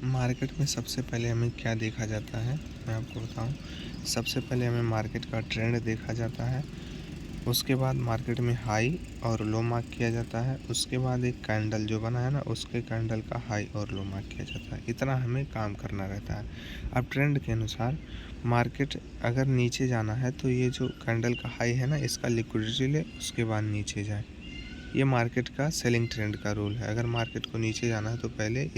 Market में सबसे पहले हमें क्या देखा जाता है, मैं आपको बताऊं। सबसे पहले हमें मार्केट का ट्रेंड देखा जाता है। उसके बाद मार्केट में हाई और लो मार्क किया जाता है। उसके बाद एक कैंडल जो बना है ना, उसके कैंडल का हाई और लो मार्क किया जाता है। इतना हमें काम करना रहता है। अब ट्रेंड के अनुसार मार्केट अगर नीचे जाना है तो ये जो कैंडल का हाई है ना, इसका लिक्विडिटी ले, उसके बाद नीचे जाए। ये मार्केट का सेलिंग ट्रेंड का रूल है। अगर मार्केट को नीचे जाना है तो पहले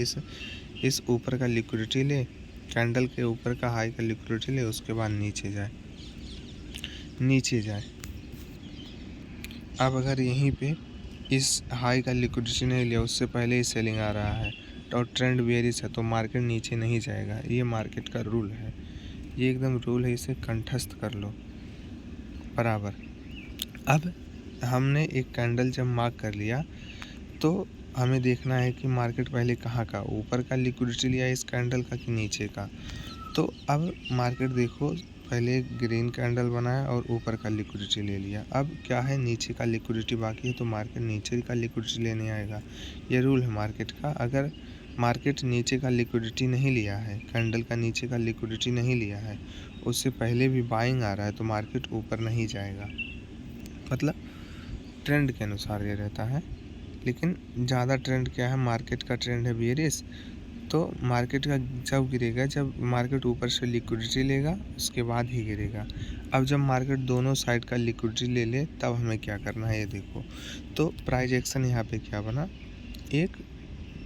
इस ऊपर का लिक्विडिटी ले, कैंडल के ऊपर का हाई का लिक्विडिटी ले, उसके बाद नीचे जाए। अब अगर यहीं पे इस हाई का लिक्विडिटी नहीं लिया, उससे पहले ही सेलिंग आ रहा है और ट्रेंड बेयरिश है, तो मार्केट नीचे नहीं जाएगा। ये मार्केट का रूल है, ये एकदम रूल है, इसे कंठस्थ कर लो बराबर। अब हमने एक कैंडल जब मार्क कर लिया तो हमें देखना है कि मार्केट पहले कहाँ का, ऊपर का लिक्विडिटी लिया इस कैंडल का कि नीचे का। तो अब मार्केट देखो, पहले ग्रीन कैंडल बनाया और ऊपर का लिक्विडिटी ले लिया। अब क्या है, नीचे का लिक्विडिटी बाकी है, तो मार्केट नीचे का लिक्विडिटी लेने आएगा। ये रूल है मार्केट का। अगर मार्केट नीचे का लिक्विडिटी नहीं लिया है, कैंडल का नीचे का लिक्विडिटी नहीं लिया है, उससे पहले भी बाइंग आ रहा है, तो मार्केट ऊपर नहीं जाएगा। मतलब ट्रेंड के अनुसार ये रहता है। लेकिन ज़्यादा ट्रेंड क्या है, मार्केट का ट्रेंड है बेयरिश, तो मार्केट का जब गिरेगा, जब मार्केट ऊपर से लिक्विडिटी लेगा, उसके बाद ही गिरेगा। अब जब मार्केट दोनों साइड का लिक्विडिटी ले ले, तब हमें क्या करना है, ये देखो। तो प्राइस एक्शन यहाँ पे क्या बना, एक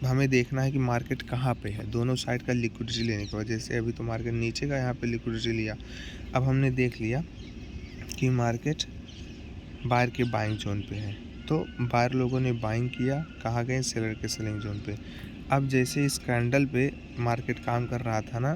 हमें देखना है कि मार्केट कहाँ पे है दोनों साइड का लिक्विडिटी लेने के बाद। जैसे अभी तो मार्केट नीचे का यहाँ पे लिक्विडिटी लिया। अब हमने देख लिया कि मार्केट बायर के बाइंग जोन पे है, तो बायर लोगों ने बाइंग किया, कहाँ गए, सेलर के सेलिंग जोन पे। अब जैसे इस कैंडल पे मार्केट काम कर रहा था ना,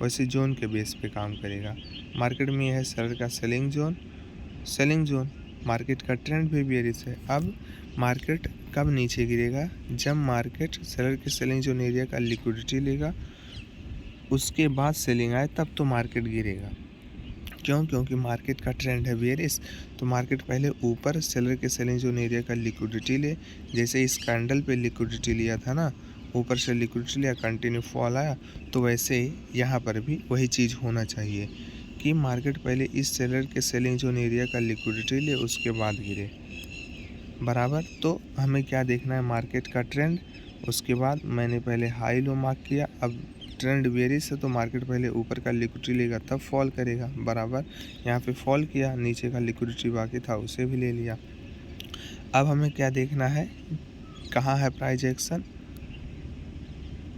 वैसे जोन के बेस पे काम करेगा। मार्केट में यह है सेलर का सेलिंग जोन। मार्केट का ट्रेंड भी बेयरिश है। अब मार्केट कब नीचे गिरेगा, जब मार्केट सेलर के सेलिंग जोन एरिया का लिक्विडिटी लेगा, उसके बाद सेलिंग आए, तब तो मार्केट गिरेगा। क्यों? क्योंकि मार्केट का ट्रेंड है बेयरिश। तो मार्केट पहले ऊपर सेलर के सेलिंग जोन एरिया का लिक्विडिटी ले। जैसे इस कैंडल पे लिक्विडिटी लिया था ना, ऊपर से लिक्विडिटी लिया, कंटिन्यू फॉल आया, तो वैसे ही यहाँ पर भी वही चीज़ होना चाहिए कि मार्केट पहले इस सेलर के सेलिंग जोन एरिया का लिक्विडिटी ले, उसके बाद गिरे बराबर। तो हमें क्या देखना है, मार्केट का ट्रेंड। उसके बाद मैंने पहले हाई लो मार्क किया। अब ट्रेंड बेयरिश है तो मार्केट पहले ऊपर का लिक्विडिटी लेगा, तब फॉल करेगा बराबर। यहाँ पे फॉल किया, नीचे का लिक्विडिटी बाकी था, उसे भी ले लिया। अब हमें क्या देखना है, कहाँ है प्राइस एक्शन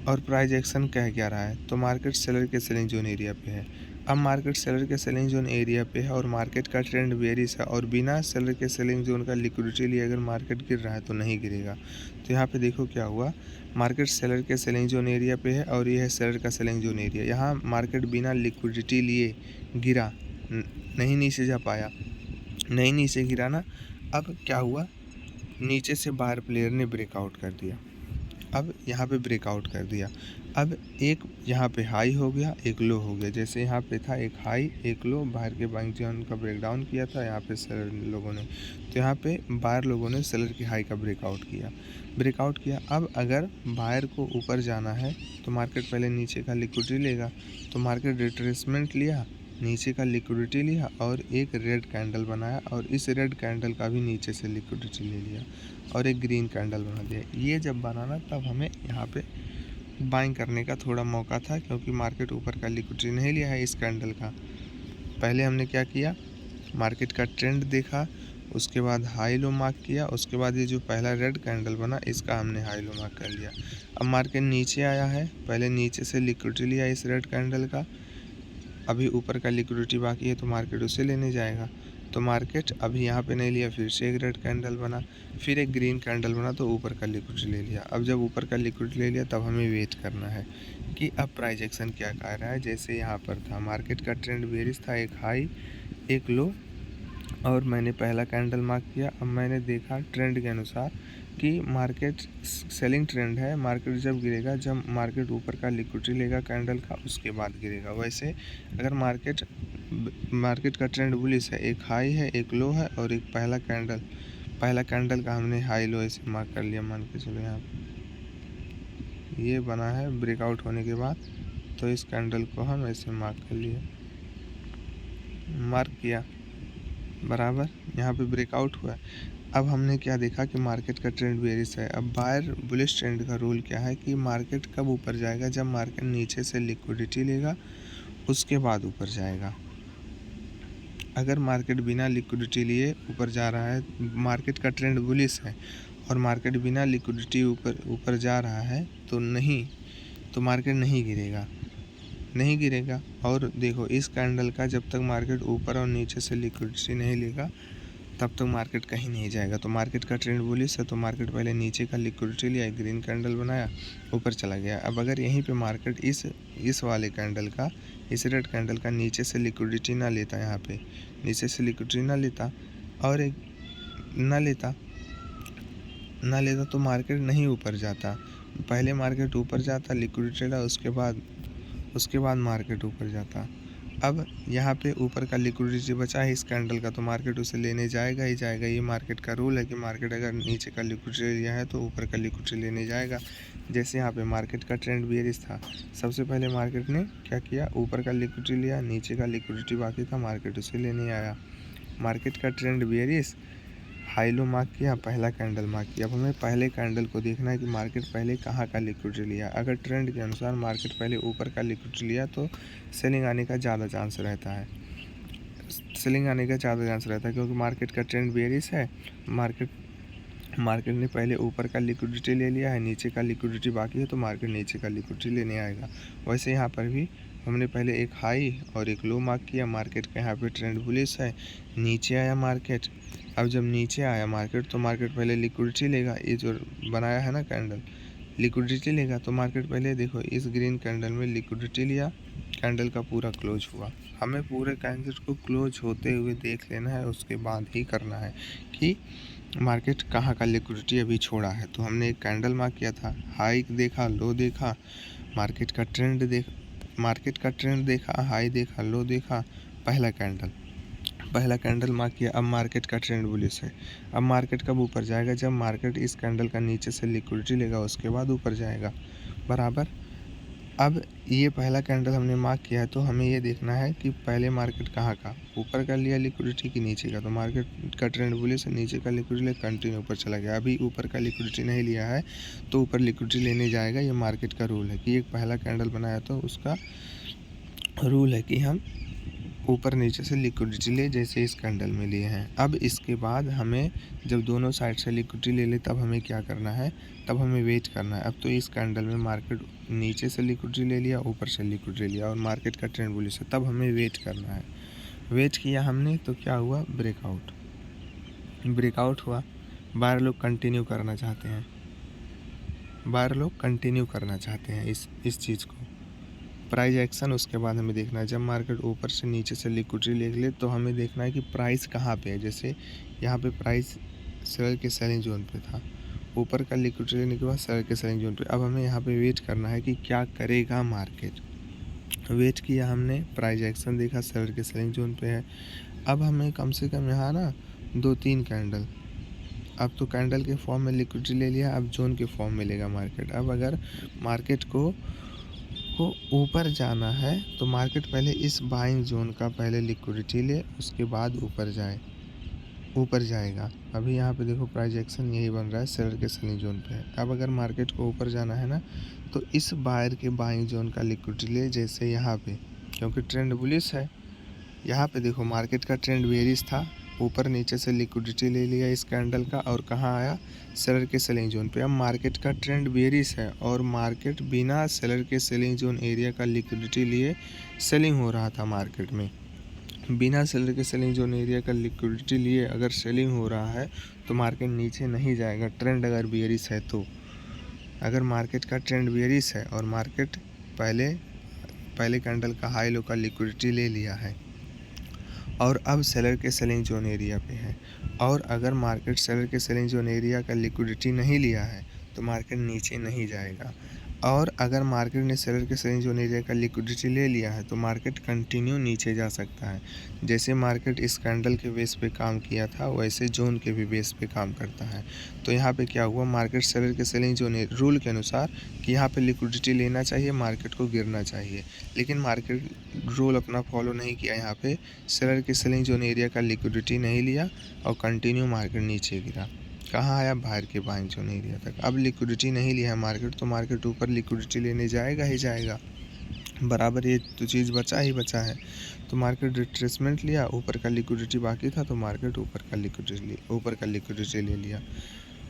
और प्राइस एक्शन कह क्या रहा है। तो मार्केट सेलर के सेलिंग जोन एरिया पे है। अब मार्केट सेलर के सेलिंग जोन एरिया पे है और मार्केट का ट्रेंड बेयरिश है, और बिना सेलर के सेलिंग जोन का लिक्विडिटी लिए अगर मार्केट गिर रहा है तो नहीं गिरेगा। तो यहाँ पे देखो क्या हुआ, मार्केट सेलर के सेलिंग जोन एरिया पे है और ये है सेलर का सेलिंग जोन एरिया। यहाँ मार्केट बिना लिक्विडिटी लिए गिरा, नहीं नीचे जा पाया, नहीं नीचे गिरा ना। अब क्या हुआ, नीचे से बाहर प्लेयर ने ब्रेकआउट कर दिया। अब यहाँ पे ब्रेकआउट कर दिया। अब एक यहाँ पे हाई हो गया, एक लो हो गया। जैसे यहाँ पे था एक हाई एक लो, बाहर के बाइंग जोन का ब्रेकडाउन किया था यहाँ पे सेलर लोगों ने, तो यहाँ पे बायर लोगों ने सेलर की हाई का ब्रेकआउट किया। अब अगर बायर को ऊपर जाना है तो मार्केट पहले नीचे का लिक्विडिटी लेगा, तो मार्केट रिट्रेसमेंट लिया, नीचे का लिक्विडिटी लिया और एक रेड कैंडल बनाया, और इस रेड कैंडल का भी नीचे से लिक्विडिटी ले लिया और एक ग्रीन कैंडल बना दिया। ये जब बनाना, तब हमें यहाँ पे बाइंग करने का थोड़ा मौका था, क्योंकि मार्केट ऊपर का लिक्विडिटी नहीं लिया है इस कैंडल का। पहले हमने क्या किया, मार्केट का ट्रेंड देखा, उसके बाद हाई लो मार्क किया, उसके बाद ये जो पहला रेड कैंडल बना, इसका हमने हाई लो मार्क कर लिया। अब मार्केट नीचे आया है, पहले नीचे से लिक्विडिटी लिया इस रेड कैंडल का, अभी ऊपर का लिक्विडिटी बाकी है तो मार्केट उसे लेने जाएगा। तो मार्केट अभी यहाँ पे नहीं लिया, फिर से एक रेड कैंडल बना, फिर एक ग्रीन कैंडल बना, तो ऊपर का लिक्विडिटी ले लिया। अब जब ऊपर का लिक्विडिटी ले लिया, तब हमें वेट करना है कि अब प्राइस एक्शन क्या कर रहा है। जैसे यहाँ पर था, मार्केट का ट्रेंड बेयरिश था, एक हाई एक लो, और मैंने पहला कैंडल मार्क किया। अब मैंने देखा ट्रेंड के अनुसार कि मार्केट सेलिंग ट्रेंड है, मार्केट जब गिरेगा, जब मार्केट ऊपर का लिक्विडिटी लेगा कैंडल का, उसके बाद गिरेगा। वैसे अगर मार्केट का ट्रेंड बुलिश है, एक हाई है एक लो है और एक पहला कैंडल का हमने हाई लो ऐसे मार्क कर लिया, मान के चलो यहाँ ये बना है ब्रेकआउट होने के बाद, तो इस कैंडल को हम ऐसे मार्क कर लिए, मार्क किया बराबर। यहाँ पे ब्रेकआउट हुआ है। अब हमने क्या देखा कि मार्केट का ट्रेंड बेयरिश है। अब बायर बुलिश ट्रेंड का रूल क्या है कि मार्केट कब ऊपर जाएगा, जब मार्केट नीचे से लिक्विडिटी लेगा उसके बाद ऊपर जाएगा। अगर मार्केट बिना लिक्विडिटी लिए ऊपर जा रहा है, मार्केट का ट्रेंड बुलिश है और मार्केट बिना लिक्विडिटी ऊपर जा रहा है तो मार्केट नहीं गिरेगा। और देखो इस कैंडल का जब तक मार्केट ऊपर और नीचे से लिक्विडिटी नहीं लेगा तब तक मार्केट कहीं नहीं जाएगा। तो मार्केट का ट्रेंड बुलिश है, तो मार्केट पहले नीचे का लिक्विडिटी लिया, ग्रीन कैंडल बनाया, ऊपर चला गया। अब अगर यहीं पे मार्केट इस वाले कैंडल का, इस रेड कैंडल का नीचे से लिक्विडिटी ना लेता, यहाँ पे नीचे से लिक्विडिटी ना लेता और एक ना लेता तो मार्केट नहीं ऊपर जाता। पहले मार्केट ऊपर जाता, लिक्विडिटी ला, उसके बाद मार्केट ऊपर जाता। अब यहाँ पे ऊपर का लिक्विडिटी बचा है इस कैंडल का, तो मार्केट उसे लेने जाएगा ही जाएगा। ये मार्केट का रूल है कि मार्केट अगर नीचे का लिक्विडिटी लिया है तो ऊपर का लिक्विडिटी लेने जाएगा। जैसे यहाँ पे मार्केट का ट्रेंड बेयरिश था, सबसे पहले मार्केट ने क्या किया, ऊपर का लिक्विडिटी लिया, नीचे का लिक्विडिटी बाकी था, मार्केट उसे लेने आया। मार्केट का trend bearish, high low mark किया, पहला कैंडल मार्क किया। अब हमें पहले कैंडल को देखना है कि मार्केट पहले कहाँ का लिक्विडिटी लिया। अगर ट्रेंड के अनुसार मार्केट पहले ऊपर का लिक्विडिटी लिया तो सेलिंग आने का ज़्यादा चांस रहता है, क्योंकि मार्केट का ट्रेंड बेयरिश है। मार्केट ने पहले ऊपर का लिक्विडिटी ले लिया है, नीचे का लिक्विडिटी बाकी है, तो मार्केट नीचे का लिक्विडिटी लेने आएगा। वैसे यहाँ पर भी हमने पहले एक हाई और एक लो मार्क किया। मार्केट का यहाँ पे ट्रेंड बुलिश है, नीचे आया मार्केट। अब जब नीचे आया मार्केट तो मार्केट पहले लिक्विडिटी लेगा, ये जो बनाया है ना कैंडल, लिक्विडिटी लेगा। तो मार्केट पहले देखो इस ग्रीन कैंडल में लिक्विडिटी लिया, कैंडल का पूरा क्लोज हुआ। हमें पूरे कैंडल को क्लोज होते हुए देख लेना है, उसके बाद ही करना है कि मार्केट कहाँ का लिक्विडिटी अभी छोड़ा है। तो हमने एक कैंडल मार्क किया था, हाई देखा, लो देखा, मार्केट का ट्रेंड देखा, हाई देखा, लो देखा, पहला कैंडल मार्क किया। अब मार्केट का ट्रेंड बुलिश है। अब मार्केट कब ऊपर जाएगा, जब मार्केट इस कैंडल का नीचे से लिक्विडिटी लेगा उसके बाद ऊपर जाएगा बराबर। अब ये पहला कैंडल हमने मार्क किया है, तो हमें ये देखना है कि पहले मार्केट कहाँ का, ऊपर का लिया लिक्विडिटी की नीचे का। तो मार्केट का ट्रेंड बुलिश है, नीचे का लिक्विडिटी ले कंटिन्यू ऊपर चला गया। अभी ऊपर का लिक्विडिटी नहीं लिया है तो ऊपर लिक्विडिटी लेने जाएगा। ये मार्केट का रूल है कि एक पहला कैंडल बनाया तो उसका रूल है कि हम ऊपर नीचे से लिक्विडिटी ले, जैसे इस कैंडल में लिए हैं। अब इसके बाद हमें जब दोनों साइड से लिक्विडिटी ले ले तब हमें क्या करना है, तब हमें वेट करना है। अब तो इस कैंडल में मार्केट नीचे से लिक्विडिटी ले लिया, ऊपर से लिक्विडिटी लिया और मार्केट का ट्रेंड बुलिश है, तब हमें वेट करना है। वेट किया हमने तो क्या हुआ, ब्रेकआउट हुआ। बाहर लोग कंटिन्यू करना चाहते हैं इस चीज़ को, प्राइस एक्शन। उसके बाद हमें देखना है जब मार्केट ऊपर से नीचे से लिक्विडिटी ले ले तो हमें देखना है कि प्राइस कहाँ पे है। जैसे यहाँ पे प्राइस सेलर के सेलिंग जोन पे था, ऊपर का लिक्विडिटी लेने के बाद सेलर के सेलिंग जोन पे। अब हमें यहाँ पे वेट करना है कि क्या करेगा मार्केट। वेट किया हमने, प्राइस एक्शन देखा, सेलर के सेलिंग जोन पे है। अब हमें कम से कम यहाँ ना 2-3 कैंडल, अब तो कैंडल के फॉर्म में लिक्विडिटी ले लिया, अब जोन के फॉर्म में लेगा मार्केट। अब अगर मार्केट को ऊपर जाना है तो मार्केट पहले इस बाइंग जोन का पहले लिक्विडिटी ले, उसके बाद ऊपर जाएगा। अभी यहाँ पे देखो प्राइस एक्शन यही बन रहा है, सेलर के सेलिंग जोन पे है। अब अगर मार्केट को ऊपर जाना है ना तो इस बायर के बाइंग जोन का लिक्विडिटी ले, जैसे यहाँ पे, क्योंकि ट्रेंड बुलिश है। यहाँ पे देखो मार्केट का ट्रेंड बेयरिश था, ऊपर नीचे से लिक्विडिटी ले लिया इस कैंडल का और कहाँ आया, सेलर के सेलिंग जोन पे। अब मार्केट का ट्रेंड बेयरिश है और मार्केट बिना सेलर के सेलिंग जोन एरिया का लिक्विडिटी लिए सेलिंग हो रहा था। मार्केट में बिना सेलर के सेलिंग जोन एरिया का लिक्विडिटी लिए अगर सेलिंग हो रहा है तो मार्केट नीचे नहीं जाएगा, ट्रेंड अगर बेयरिश है तो। अगर मार्केट का ट्रेंड बेयरिश है और मार्केट पहले कैंडल का हाई लो का लिक्विडिटी ले लिया है और अब सेलर के सेलिंग जोन एरिया पे है, और अगर मार्केट सेलर के सेलिंग जोन एरिया का लिक्विडिटी नहीं लिया है तो मार्केट नीचे नहीं जाएगा। और अगर मार्केट ने सेलर के सेलिंग जोन एरिया का लिक्विडिटी ले लिया है तो मार्केट कंटिन्यू नीचे जा सकता है। जैसे मार्केट इस कैंडल के बेस पे काम किया था वैसे जोन के भी बेस पे काम करता है। तो यहाँ पे क्या हुआ, मार्केट सेलर के सेलिंग जोन रूल के अनुसार कि यहाँ पे लिक्विडिटी लेना चाहिए, मार्केट को गिरना चाहिए, लेकिन मार्केट रूल अपना फॉलो नहीं किया। यहाँ पे सेलर के सेलिंग जोन एरिया का लिक्विडिटी नहीं लिया और कंटिन्यू मार्केट नीचे गिरा। कहाँ आया, बाहर के बाइंग जोन एरिया तक। अब लिक्विडिटी नहीं लिया है मार्केट, तो मार्केट ऊपर लिक्विडिटी लेने जाएगा ही जाएगा, बराबर ये तो चीज़ बचा ही बचा है। तो मार्केट रिट्रेसमेंट लिया, ऊपर का लिक्विडिटी बाकी था तो मार्केट ऊपर का लिक्विडिटी ले लिया,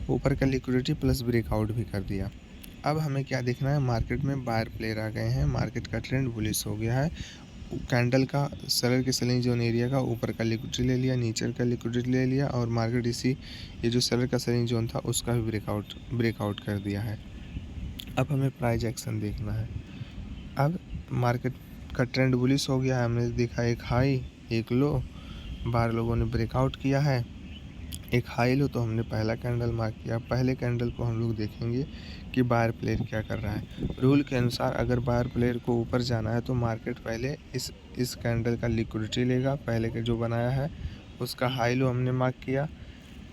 ऊपर का लिक्विडिटी प्लस ब्रेकआउट भी कर दिया। अब हमें क्या देखना है, मार्केट में बायर प्लेयर आ गए हैं, मार्केट का ट्रेंड बुलिश हो गया है। कैंडल का सेलर के सेलिंग जोन एरिया का ऊपर का लिक्विडिटी ले लिया, नीचे का लिक्विडिटी ले लिया और मार्केट ये जो सेलर का सेलिंग जोन था उसका भी ब्रेकआउट कर दिया है। अब हमें प्राइस एक्शन देखना है। अब मार्केट का ट्रेंड बुलिश हो गया है, हमने देखा एक हाई एक लो, बाहर लोगों ने ब्रेकआउट किया है। एक हाई लो तो हमने पहला कैंडल मार्क किया, पहले कैंडल को हम लोग देखेंगे कि बायर प्लेयर क्या कर रहा है। रूल के अनुसार अगर बायर प्लेयर को ऊपर जाना है तो मार्केट पहले इस कैंडल का लिक्विडिटी लेगा, पहले का जो बनाया है उसका हाई लो हमने मार्क किया।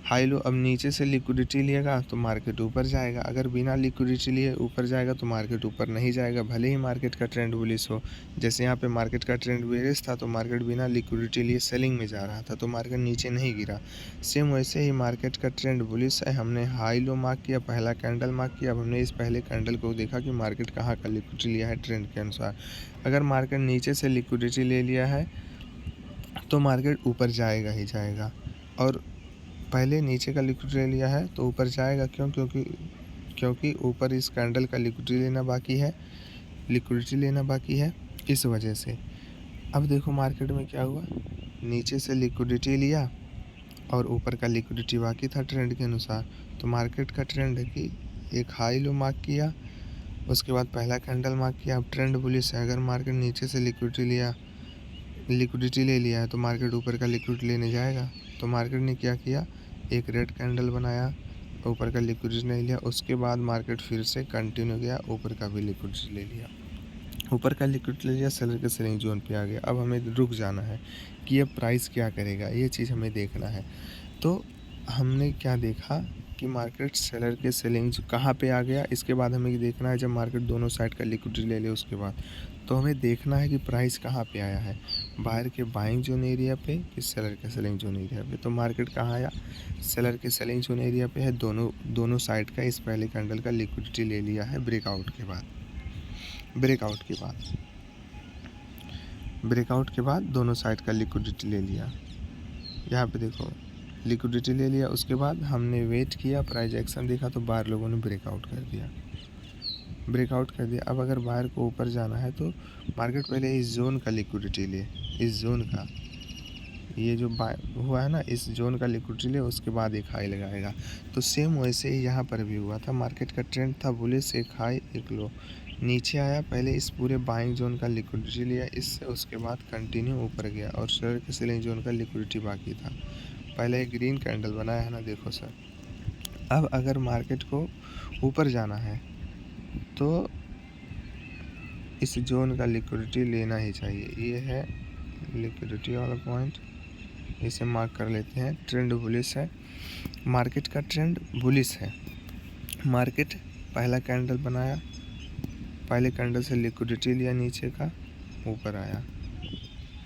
हाई लो अब नीचे से लिक्विडिटी लेगा तो मार्केट ऊपर जाएगा, अगर बिना लिक्विडिटी लिए ऊपर जाएगा तो मार्केट ऊपर नहीं जाएगा, भले ही मार्केट का ट्रेंड बुलिश हो। जैसे यहाँ पे मार्केट का ट्रेंड बेरिश था तो मार्केट बिना लिक्विडिटी लिए सेलिंग में जा रहा था तो मार्केट नीचे नहीं गिरा। सेम वैसे ही मार्केट का ट्रेंड बुलिश है, हमने हाई लो मार्क किया, पहला कैंडल मार्क किया। अब हमने इस पहले कैंडल को देखा कि मार्केट कहाँ का लिक्विडिटी लिया है ट्रेंड के अनुसार। अगर मार्केट नीचे से लिक्विडिटी ले लिया है तो मार्केट ऊपर जाएगा ही जाएगा, और पहले नीचे का लिक्विडिटी ले लिया है तो ऊपर जाएगा। क्योंकि ऊपर इस कैंडल का लिक्विडिटी लेना बाकी है इस वजह से। अब देखो मार्केट में क्या हुआ, नीचे से लिक्विडिटी लिया और ऊपर का लिक्विडिटी बाकी था ट्रेंड के अनुसार। तो मार्केट का ट्रेंड है कि एक हाई लो मार्क किया, उसके बाद पहला कैंडल मार्क किया। अब ट्रेंड बुलिश है, अगर मार्केट नीचे से लिक्विडिटी ले लिया है तो मार्केट ऊपर का लिक्विडिटी लेने जाएगा। तो मार्केट ने क्या किया, एक रेड कैंडल बनाया, ऊपर का लिक्विडिटी नहीं लिया, उसके बाद मार्केट फिर से कंटिन्यू गया, ऊपर का भी लिक्विडिटी ले लिया, ऊपर का लिक्विडिटी ले लिया, सेलर के सेलिंग जोन पे आ गया। अब हमें रुक जाना है कि ये प्राइस क्या करेगा, ये चीज़ हमें देखना है। तो हमने क्या देखा कि मार्केट सेलर के सेलिंग कहाँ पे आ गया, इसके बाद हमें देखना है जब मार्केट दोनों साइड का लिक्विडिटी ले ले उसके बाद। तो हमें देखना है कि प्राइस कहाँ पे आया है, बाहर के बाइंग जोन एरिया पे कि सेलर के सेलिंग जोन एरिया पे। तो मार्केट कहाँ आया, सेलर के सेलिंग जोन एरिया पे है, दोनों साइड का इस पहले कैंडल का लिक्विडिटी ले लिया है ब्रेकआउट के बाद दोनों साइड का लिक्विडिटी ले लिया। यहाँ पे देखो लिक्विडिटी ले लिया, उसके बाद हमने वेट किया, प्राइस एक्शन देखा तो बाहर लोगों ने ब्रेकआउट कर दिया। अब अगर बाहर को ऊपर जाना है तो मार्केट पहले इस जोन का लिक्विडिटी ले, इस जोन का ये जो हुआ है ना, इस जोन का लिक्विडिटी ले, उसके बाद एक हाई लगाएगा। तो सेम वैसे ही यहाँ पर भी हुआ था, मार्केट का ट्रेंड था बुलिश, एक हाई एक लो, नीचे आया, पहले इस पूरे बाइंग जोन का लिक्विडिटी लिया इससे, उसके बाद कंटिन्यू ऊपर गया और सेलर के सेलिंग जोन का लिक्विडिटी बाकी था। पहले एक ग्रीन कैंडल बनाया है ना, देखो सर। अब अगर मार्केट को ऊपर जाना है तो इस जोन का लिक्विडिटी लेना ही चाहिए, ये है लिक्विडिटी वाला पॉइंट, इसे मार्क कर लेते हैं। ट्रेंड बुलिश है, मार्केट का ट्रेंड बुलिश है। मार्केट पहला कैंडल बनाया, पहले कैंडल से लिक्विडिटी लिया, नीचे का ऊपर आया,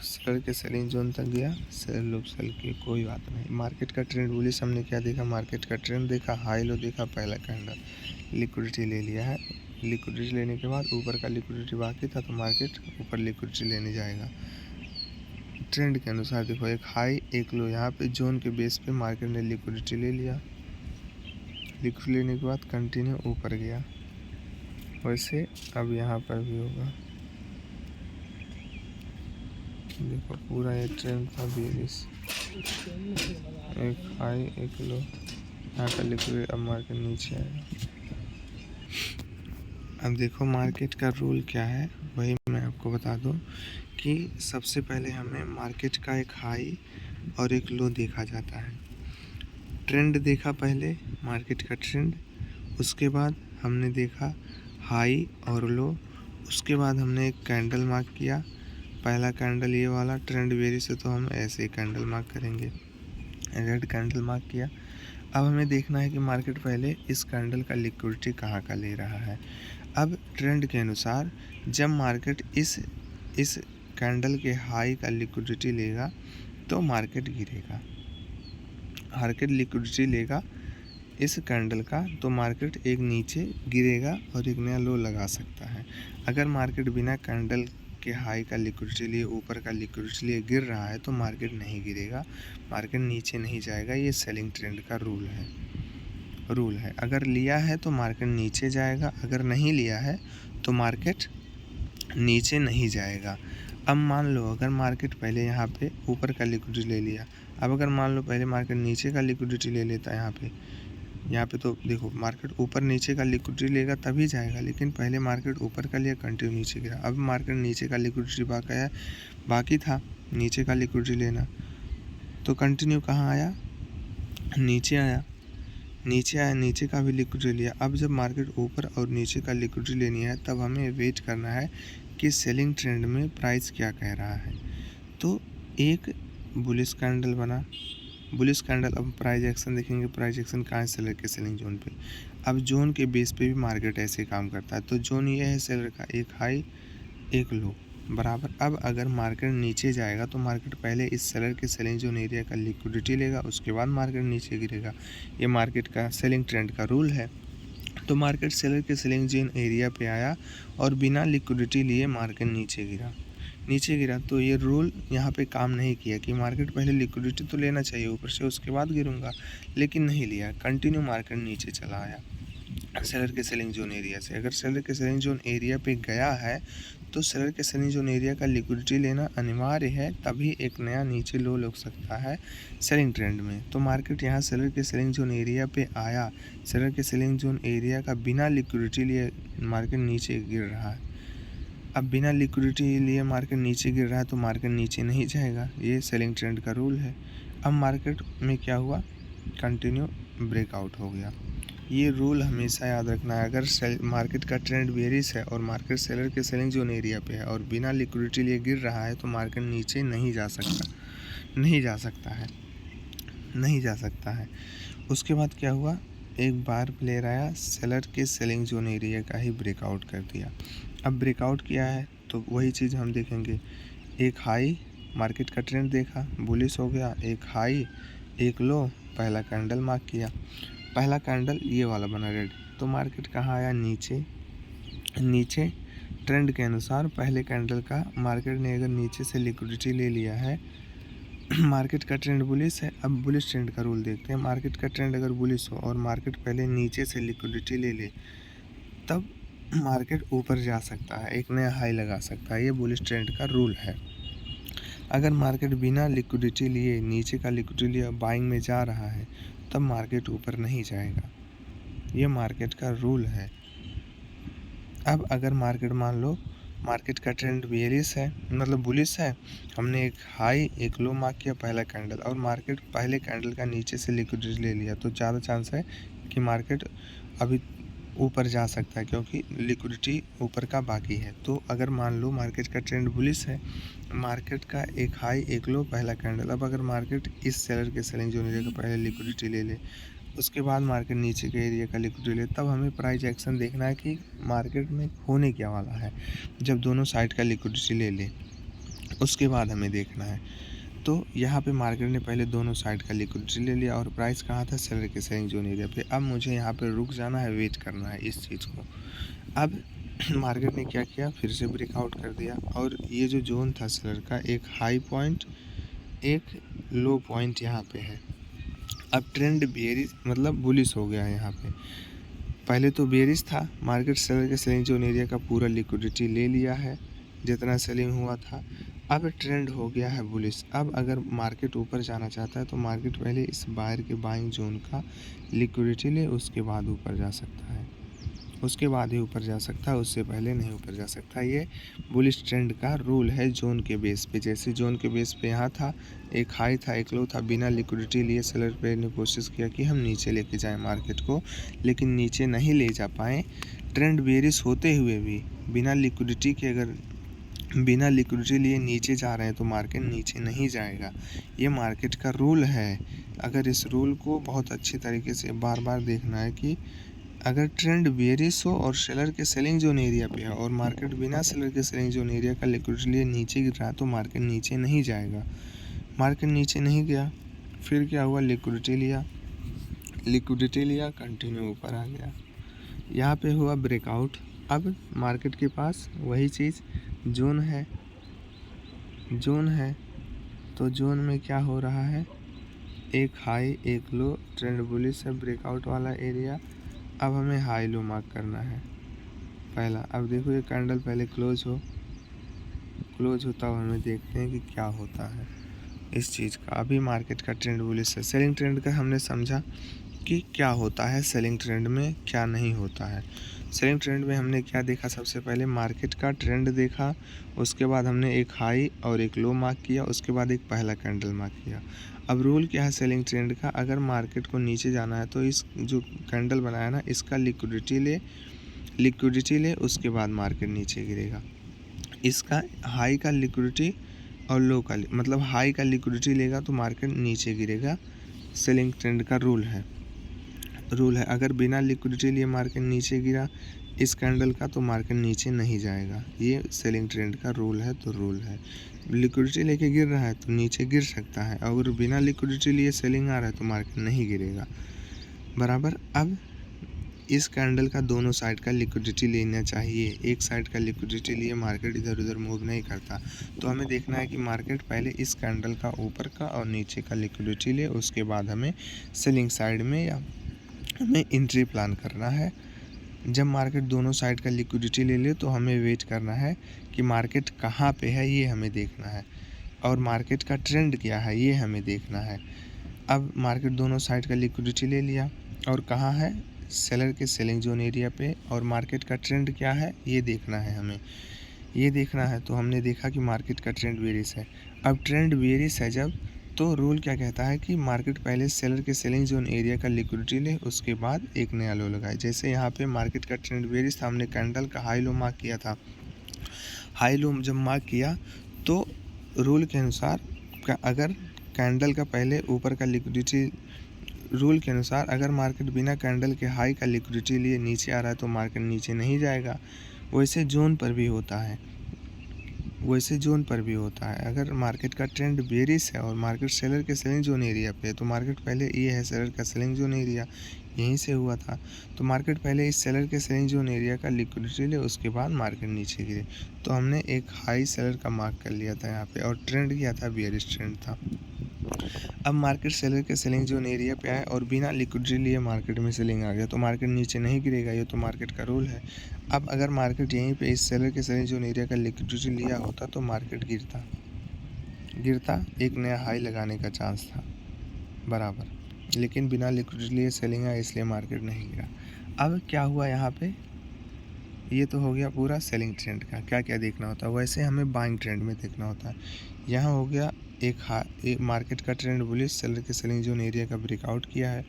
सेलर के सेलिंग जोन तक गया, सेल की कोई बात नहीं। मार्केट का ट्रेंड बुलिश, हमने क्या देखा, मार्केट का ट्रेंड देखा, हाई लो देखा, पहला कैंडल, लिक्विडिटी ले लिया है। लिक्विडिटी लेने के बाद ऊपर का लिक्विडिटी बाकी था तो मार्केट ऊपर लिक्विडिटी लेने जाएगा। ट्रेंड के अनुसार देखो एक हाई एक लो, यहाँ पे जोन के बेस पे मार्केट ने लिक्विडिटी ले लिया, लिक्विडिटी लेने के बाद कंटिन्यू ऊपर गया। वैसे अब यहाँ पर भी होगा, देखो पूरा ये ट्रेंड था बेरिश, एक हाई एक लो, यहाँ का लिक्विडिटी, अब मार्केट नीचे आएगा। अब देखो मार्केट का रूल क्या है, वही मैं आपको बता दूं कि सबसे पहले हमें मार्केट का एक हाई और एक लो देखा जाता है। ट्रेंड देखा पहले, मार्केट का ट्रेंड, उसके बाद हमने देखा हाई और लो। उसके बाद हमने एक कैंडल मार्क किया, पहला कैंडल ये वाला ट्रेंड बेयरिश है तो हम ऐसे ही कैंडल मार्क करेंगे, रेड कैंडल मार्क किया। अब हमें देखना है कि मार्केट पहले इस कैंडल का लिक्विडिटी कहाँ का ले रहा है। अब ट्रेंड के अनुसार जब मार्केट इस कैंडल के हाई का लिक्विडिटी लेगा तो मार्केट गिरेगा। मार्केट लिक्विडिटी लेगा इस कैंडल का तो मार्केट एक नीचे गिरेगा और एक नया लो लगा सकता है। अगर मार्केट बिना कैंडल के हाई का लिक्विडिटी लिए ऊपर का लिक्विडिटी लिए गिर रहा है तो मार्केट नहीं गिरेगा, मार्केट नीचे नहीं जाएगा। ये सेलिंग ट्रेंड का रूल है। अगर लिया है तो मार्केट नीचे जाएगा, अगर नहीं लिया है तो मार्केट नीचे नहीं जाएगा। अब मान लो अगर मार्केट पहले यहाँ पे ऊपर का लिक्विडिटी ले लिया, अब अगर मान लो पहले मार्केट नीचे का लिक्विडिटी ले लेता है यहाँ पे तो देखो मार्केट ऊपर नीचे का लिक्विडिटी लेगा तभी जाएगा, लेकिन पहले मार्केट ऊपर का लिया कंटिन्यू नीचे गिरा। अब मार्केट नीचे का लिक्विडिटी बाकी था नीचे का लिक्विडिटी लेना, तो कंटिन्यू कहाँ आया, नीचे आया, नीचे का भी लिक्विडिटी लिया। अब जब मार्केट ऊपर और नीचे का लिक्विडिटी लेनी है तब हमें वेट करना है कि सेलिंग ट्रेंड में प्राइस क्या कह रहा है। तो एक बुलिश कैंडल बना, बुलिश कैंडल। अब प्राइस एक्शन देखेंगे, प्राइस एक्शन कहाँ है, सेलर के सेलिंग जोन पे। अब जोन के बेस पे भी मार्केट ऐसे काम करता है। तो जोन ये है सेलर का, एक हाई एक लो बराबर। अब अगर मार्केट नीचे जाएगा तो मार्केट पहले इस सेलर के सेलिंग जोन एरिया का लिक्विडिटी लेगा, उसके बाद मार्केट नीचे गिरेगा। ये मार्केट का सेलिंग ट्रेंड का रूल है। तो मार्केट सेलर के सेलिंग जोन एरिया पे आया और बिना लिक्विडिटी लिए मार्केट नीचे गिरा तो ये रूल यहाँ पे काम नहीं किया कि मार्केट पहले लिक्विडिटी तो लेना चाहिए ऊपर से, उसके बाद गिरूंगा, लेकिन नहीं लिया, कंटिन्यू मार्केट नीचे चला आया सेलर के सेलिंग जोन एरिया से। अगर सेलर के सेलिंग जोन एरिया पे गया है तो सेलर के सेलिंग जोन एरिया का लिक्विडिटी लेना अनिवार्य है, तभी एक नया नीचे लो लग सकता है सेलिंग ट्रेंड में। तो मार्केट यहाँ सेलर के सेलिंग जोन एरिया पे आया, सेलर के सेलिंग जोन एरिया का बिना लिक्विडिटी लिए मार्केट नीचे गिर रहा है। अब बिना लिक्विडिटी लिए मार्केट नीचे गिर रहा है तो मार्केट नीचे नहीं जाएगा, ये सेलिंग ट्रेंड का रूल है। अब मार्केट में क्या हुआ, कंटिन्यू ब्रेकआउट हो गया। ये रूल हमेशा याद रखना है। अगर मार्केट का ट्रेंड बेयरिश है और मार्केट सेलर के सेलिंग जोन एरिया पे है और बिना लिक्विडिटी लिए गिर रहा है तो मार्केट नीचे नहीं जा सकता है। उसके बाद क्या हुआ, एक बार प्लेयर आया, सेलर के सेलिंग जोन एरिया का ही ब्रेकआउट कर दिया। अब ब्रेकआउट किया है तो वही चीज़ हम देखेंगे, एक हाई मार्केट का ट्रेंड देखा, बुलिश हो गया, एक हाई एक लो, पहला कैंडल मार्क किया, पहला कैंडल ये वाला बना रेड, तो मार्केट कहाँ आया, नीचे ट्रेंड के अनुसार पहले कैंडल का मार्केट ने अगर नीचे से लिक्विडिटी ले लिया है, मार्केट का ट्रेंड बुलिश है। अब बुलिश ट्रेंड का रूल देखते हैं, मार्केट का ट्रेंड अगर बुलिश हो और मार्केट पहले नीचे से लिक्विडिटी ले ले तब मार्केट ऊपर जा सकता है, एक नया हाई लगा सकता है, ये बुलिश ट्रेंड का रूल है। अगर मार्केट बिना लिक्विडिटी लिए नीचे का लिक्विडिटी लिए बाइंग में जा रहा है तब मार्केट ऊपर नहीं जाएगा, ये मार्केट का रूल है। अब अगर मार्केट मान लो मार्केट का ट्रेंड बेयरिश है मतलब बुलिश है, हमने एक हाई एक लो मार्क किया पहला कैंडल और मार्केट पहले कैंडल का नीचे से लिक्विडिटी ले लिया तो ज़्यादा चांस है कि मार्केट अभी ऊपर जा सकता है क्योंकि लिक्विडिटी ऊपर का बाकी है। तो अगर मान लो मार्केट का ट्रेंड बुलिश है, मार्केट का एक हाई एक लो पहला कैंडल, अब अगर मार्केट इस सेलर के सेलिंग जोन एरिया का पहले लिक्विडिटी ले ले, उसके बाद मार्केट नीचे के एरिया का लिक्विडिटी ले, तब हमें प्राइस एक्शन देखना है कि मार्केट में होने क्या वाला है। जब दोनों साइड का लिक्विडिटी ले ले उसके बाद हमें देखना है। तो यहाँ पे मार्केट ने पहले दोनों साइड का लिक्विडिटी ले लिया और प्राइस कहाँ था, सेलर के सेलिंग जोन एरिया पे। अब मुझे यहाँ पे रुक जाना है, वेट करना है इस चीज़ को। अब मार्केट ने क्या किया, फिर से ब्रेकआउट कर दिया और ये जो जोन था सेलर का, एक हाई पॉइंट एक लो पॉइंट यहाँ पे है। अब ट्रेंड बेयरिश मतलब बुलिश हो गया है यहाँ पे, पहले तो बेयरिश था, मार्केट सेलर के सेलिंग जोन एरिया का पूरा लिक्विडिटी ले लिया है जितना सेलिंग हुआ था। अब ट्रेंड हो गया है बुलिश। अब अगर मार्केट ऊपर जाना चाहता है तो मार्केट पहले इस बायर के बाइंग जोन का लिक्विडिटी ले, उसके बाद ऊपर जा सकता है, उसके बाद ही ऊपर जा सकता है, उससे पहले नहीं ऊपर जा सकता। ये बुलिश ट्रेंड का रूल है जोन के बेस पे। जैसे जोन के बेस पे यहाँ था, एक हाई था एक लो था, बिना लिक्विडिटी लिए सेलर पे ने कोशिश किया कि हम नीचे लेके जाएं मार्केट को, लेकिन नीचे नहीं ले जा पाए। ट्रेंड बेयरिश होते हुए भी बिना लिक्विडिटी लिए नीचे जा रहे हैं तो मार्केट नीचे नहीं जाएगा। ये मार्केट का रूल है। अगर इस रूल को बहुत अच्छी तरीके से बार बार देखना है कि अगर ट्रेंड बेयरिश हो और सेलर के सेलिंग जोन एरिया पे है और मार्केट बिना सेलर के सेलिंग जोन एरिया का लिक्विडिटी लिए नीचे गिर रहा है तो मार्केट नीचे नहीं जाएगा। मार्केट नीचे नहीं गया, फिर क्या हुआ, लिक्विडिटी लिया कंटिन्यू ऊपर आ गया, यहाँ पे हुआ ब्रेकआउट। अब मार्केट के पास वही चीज़ जोन है तो जोन में क्या हो रहा है, एक हाई एक लो, ट्रेंड बुलिश है, ब्रेकआउट वाला एरिया। अब हमें हाई लो मार्क करना है पहला। अब देखो ये कैंडल पहले क्लोज होता हुआ हमें देखते हैं कि क्या होता है इस चीज़ का। अभी मार्केट का ट्रेंड बुलिश है। सेलिंग ट्रेंड का हमने समझा कि क्या होता है सेलिंग ट्रेंड में, क्या नहीं होता है। सेलिंग ट्रेंड में हमने क्या देखा, सबसे पहले मार्केट का ट्रेंड देखा, उसके बाद हमने एक हाई और एक लो मार्क किया, उसके बाद एक पहला कैंडल मार्क किया। अब रूल क्या है सेलिंग ट्रेंड का, अगर मार्केट को नीचे जाना है तो इस जो कैंडल बनाया ना इसका लिक्विडिटी ले उसके बाद मार्केट नीचे गिरेगा। इसका हाई का लिक्विडिटी और लो का मतलब हाई का लिक्विडिटी लेगा तो मार्केट नीचे गिरेगा। सेलिंग ट्रेंड का रूल है। अगर बिना लिक्विडिटी लिए मार्केट नीचे गिरा इस कैंडल का तो मार्केट नीचे नहीं जाएगा। ये सेलिंग ट्रेंड का रूल है। तो रूल है लिक्विडिटी लेके गिर रहा है तो नीचे गिर सकता है, अगर बिना लिक्विडिटी लिए सेलिंग आ रहा है तो मार्केट नहीं गिरेगा। बराबर। अब इस कैंडल का दोनों साइड का लिक्विडिटी लेना चाहिए। एक साइड का लिक्विडिटी लिए मार्केट इधर उधर मूव नहीं करता। तो हमें देखना है कि मार्केट पहले इस कैंडल का ऊपर का और नीचे का लिक्विडिटी ले, उसके बाद हमें सेलिंग साइड में या हमें एंट्री प्लान करना है। जब मार्केट दोनों साइड का लिक्विडिटी ले ले तो हमें वेट करना है कि मार्केट कहाँ पे है ये हमें देखना है, और मार्केट का ट्रेंड क्या है ये हमें देखना है। अब मार्केट दोनों साइड का लिक्विडिटी ले लिया और कहाँ है, सेलर के सेलिंग जोन एरिया पे, और मार्केट का ट्रेंड क्या है ये देखना है हमें, ये देखना है। तो हमने देखा कि मार्केट का ट्रेंड बेयरिश है। अब ट्रेंड बेयरिश है जब, तो रूल क्या कहता है कि मार्केट पहले सेलर के सेलिंग जोन एरिया का लिक्विडिटी ले, उसके बाद एक नया लो लगाए। जैसे यहाँ पे मार्केट का ट्रेंड बेयरिश था, हमने कैंडल का हाई लो मार्क किया था। हाई लो जब मार्क किया तो रूल के अनुसार अगर कैंडल का पहले ऊपर का लिक्विडिटी, रूल के अनुसार अगर मार्केट बिना कैंडल के हाई का लिक्विडिटी लिए नीचे आ रहा है तो मार्केट नीचे नहीं जाएगा। वैसे जोन पर भी होता है। अगर मार्केट का ट्रेंड बेयरिश है और मार्केट सेलर के सेलिंग जोन एरिया पे है तो मार्केट पहले ये है सेलर का सेलिंग जोन एरिया, यहीं से हुआ था। तो मार्केट पहले इस सेलर के सेलिंग जोन एरिया का लिक्विडिटी ले, उसके बाद मार्केट नीचे गिरे। तो हमने एक हाई सेलर का मार्क कर लिया था यहाँ पे, और ट्रेंड क्या था, बेयरिश ट्रेंड था। अब मार्केट सेलर के सेलिंग जोन एरिया पे आए और बिना लिक्विडिटी लिए मार्केट में सेलिंग आ गया तो मार्केट नीचे नहीं गिरेगा, ये तो मार्केट का रूल है। अब अगर मार्केट यहीं पे इस सेलर के सेलिंग जोन एरिया का लिक्विडिटी लिया होता तो मार्केट गिरता एक नया हाई लगाने का चांस था। बराबर। लेकिन बिना लिक्विडिटी लिए सेलिंग आया इसलिए मार्केट नहीं गिरा। अब क्या हुआ यहाँ पे, ये तो हो गया पूरा सेलिंग ट्रेंड का क्या क्या देखना होता है। वैसे हमें बाइंग ट्रेंड में देखना होता है। यहाँ हो गया एक मार्केट का ट्रेंड बुलिश, सेलर के सेलिंग जोन एरिया का ब्रेकआउट किया है,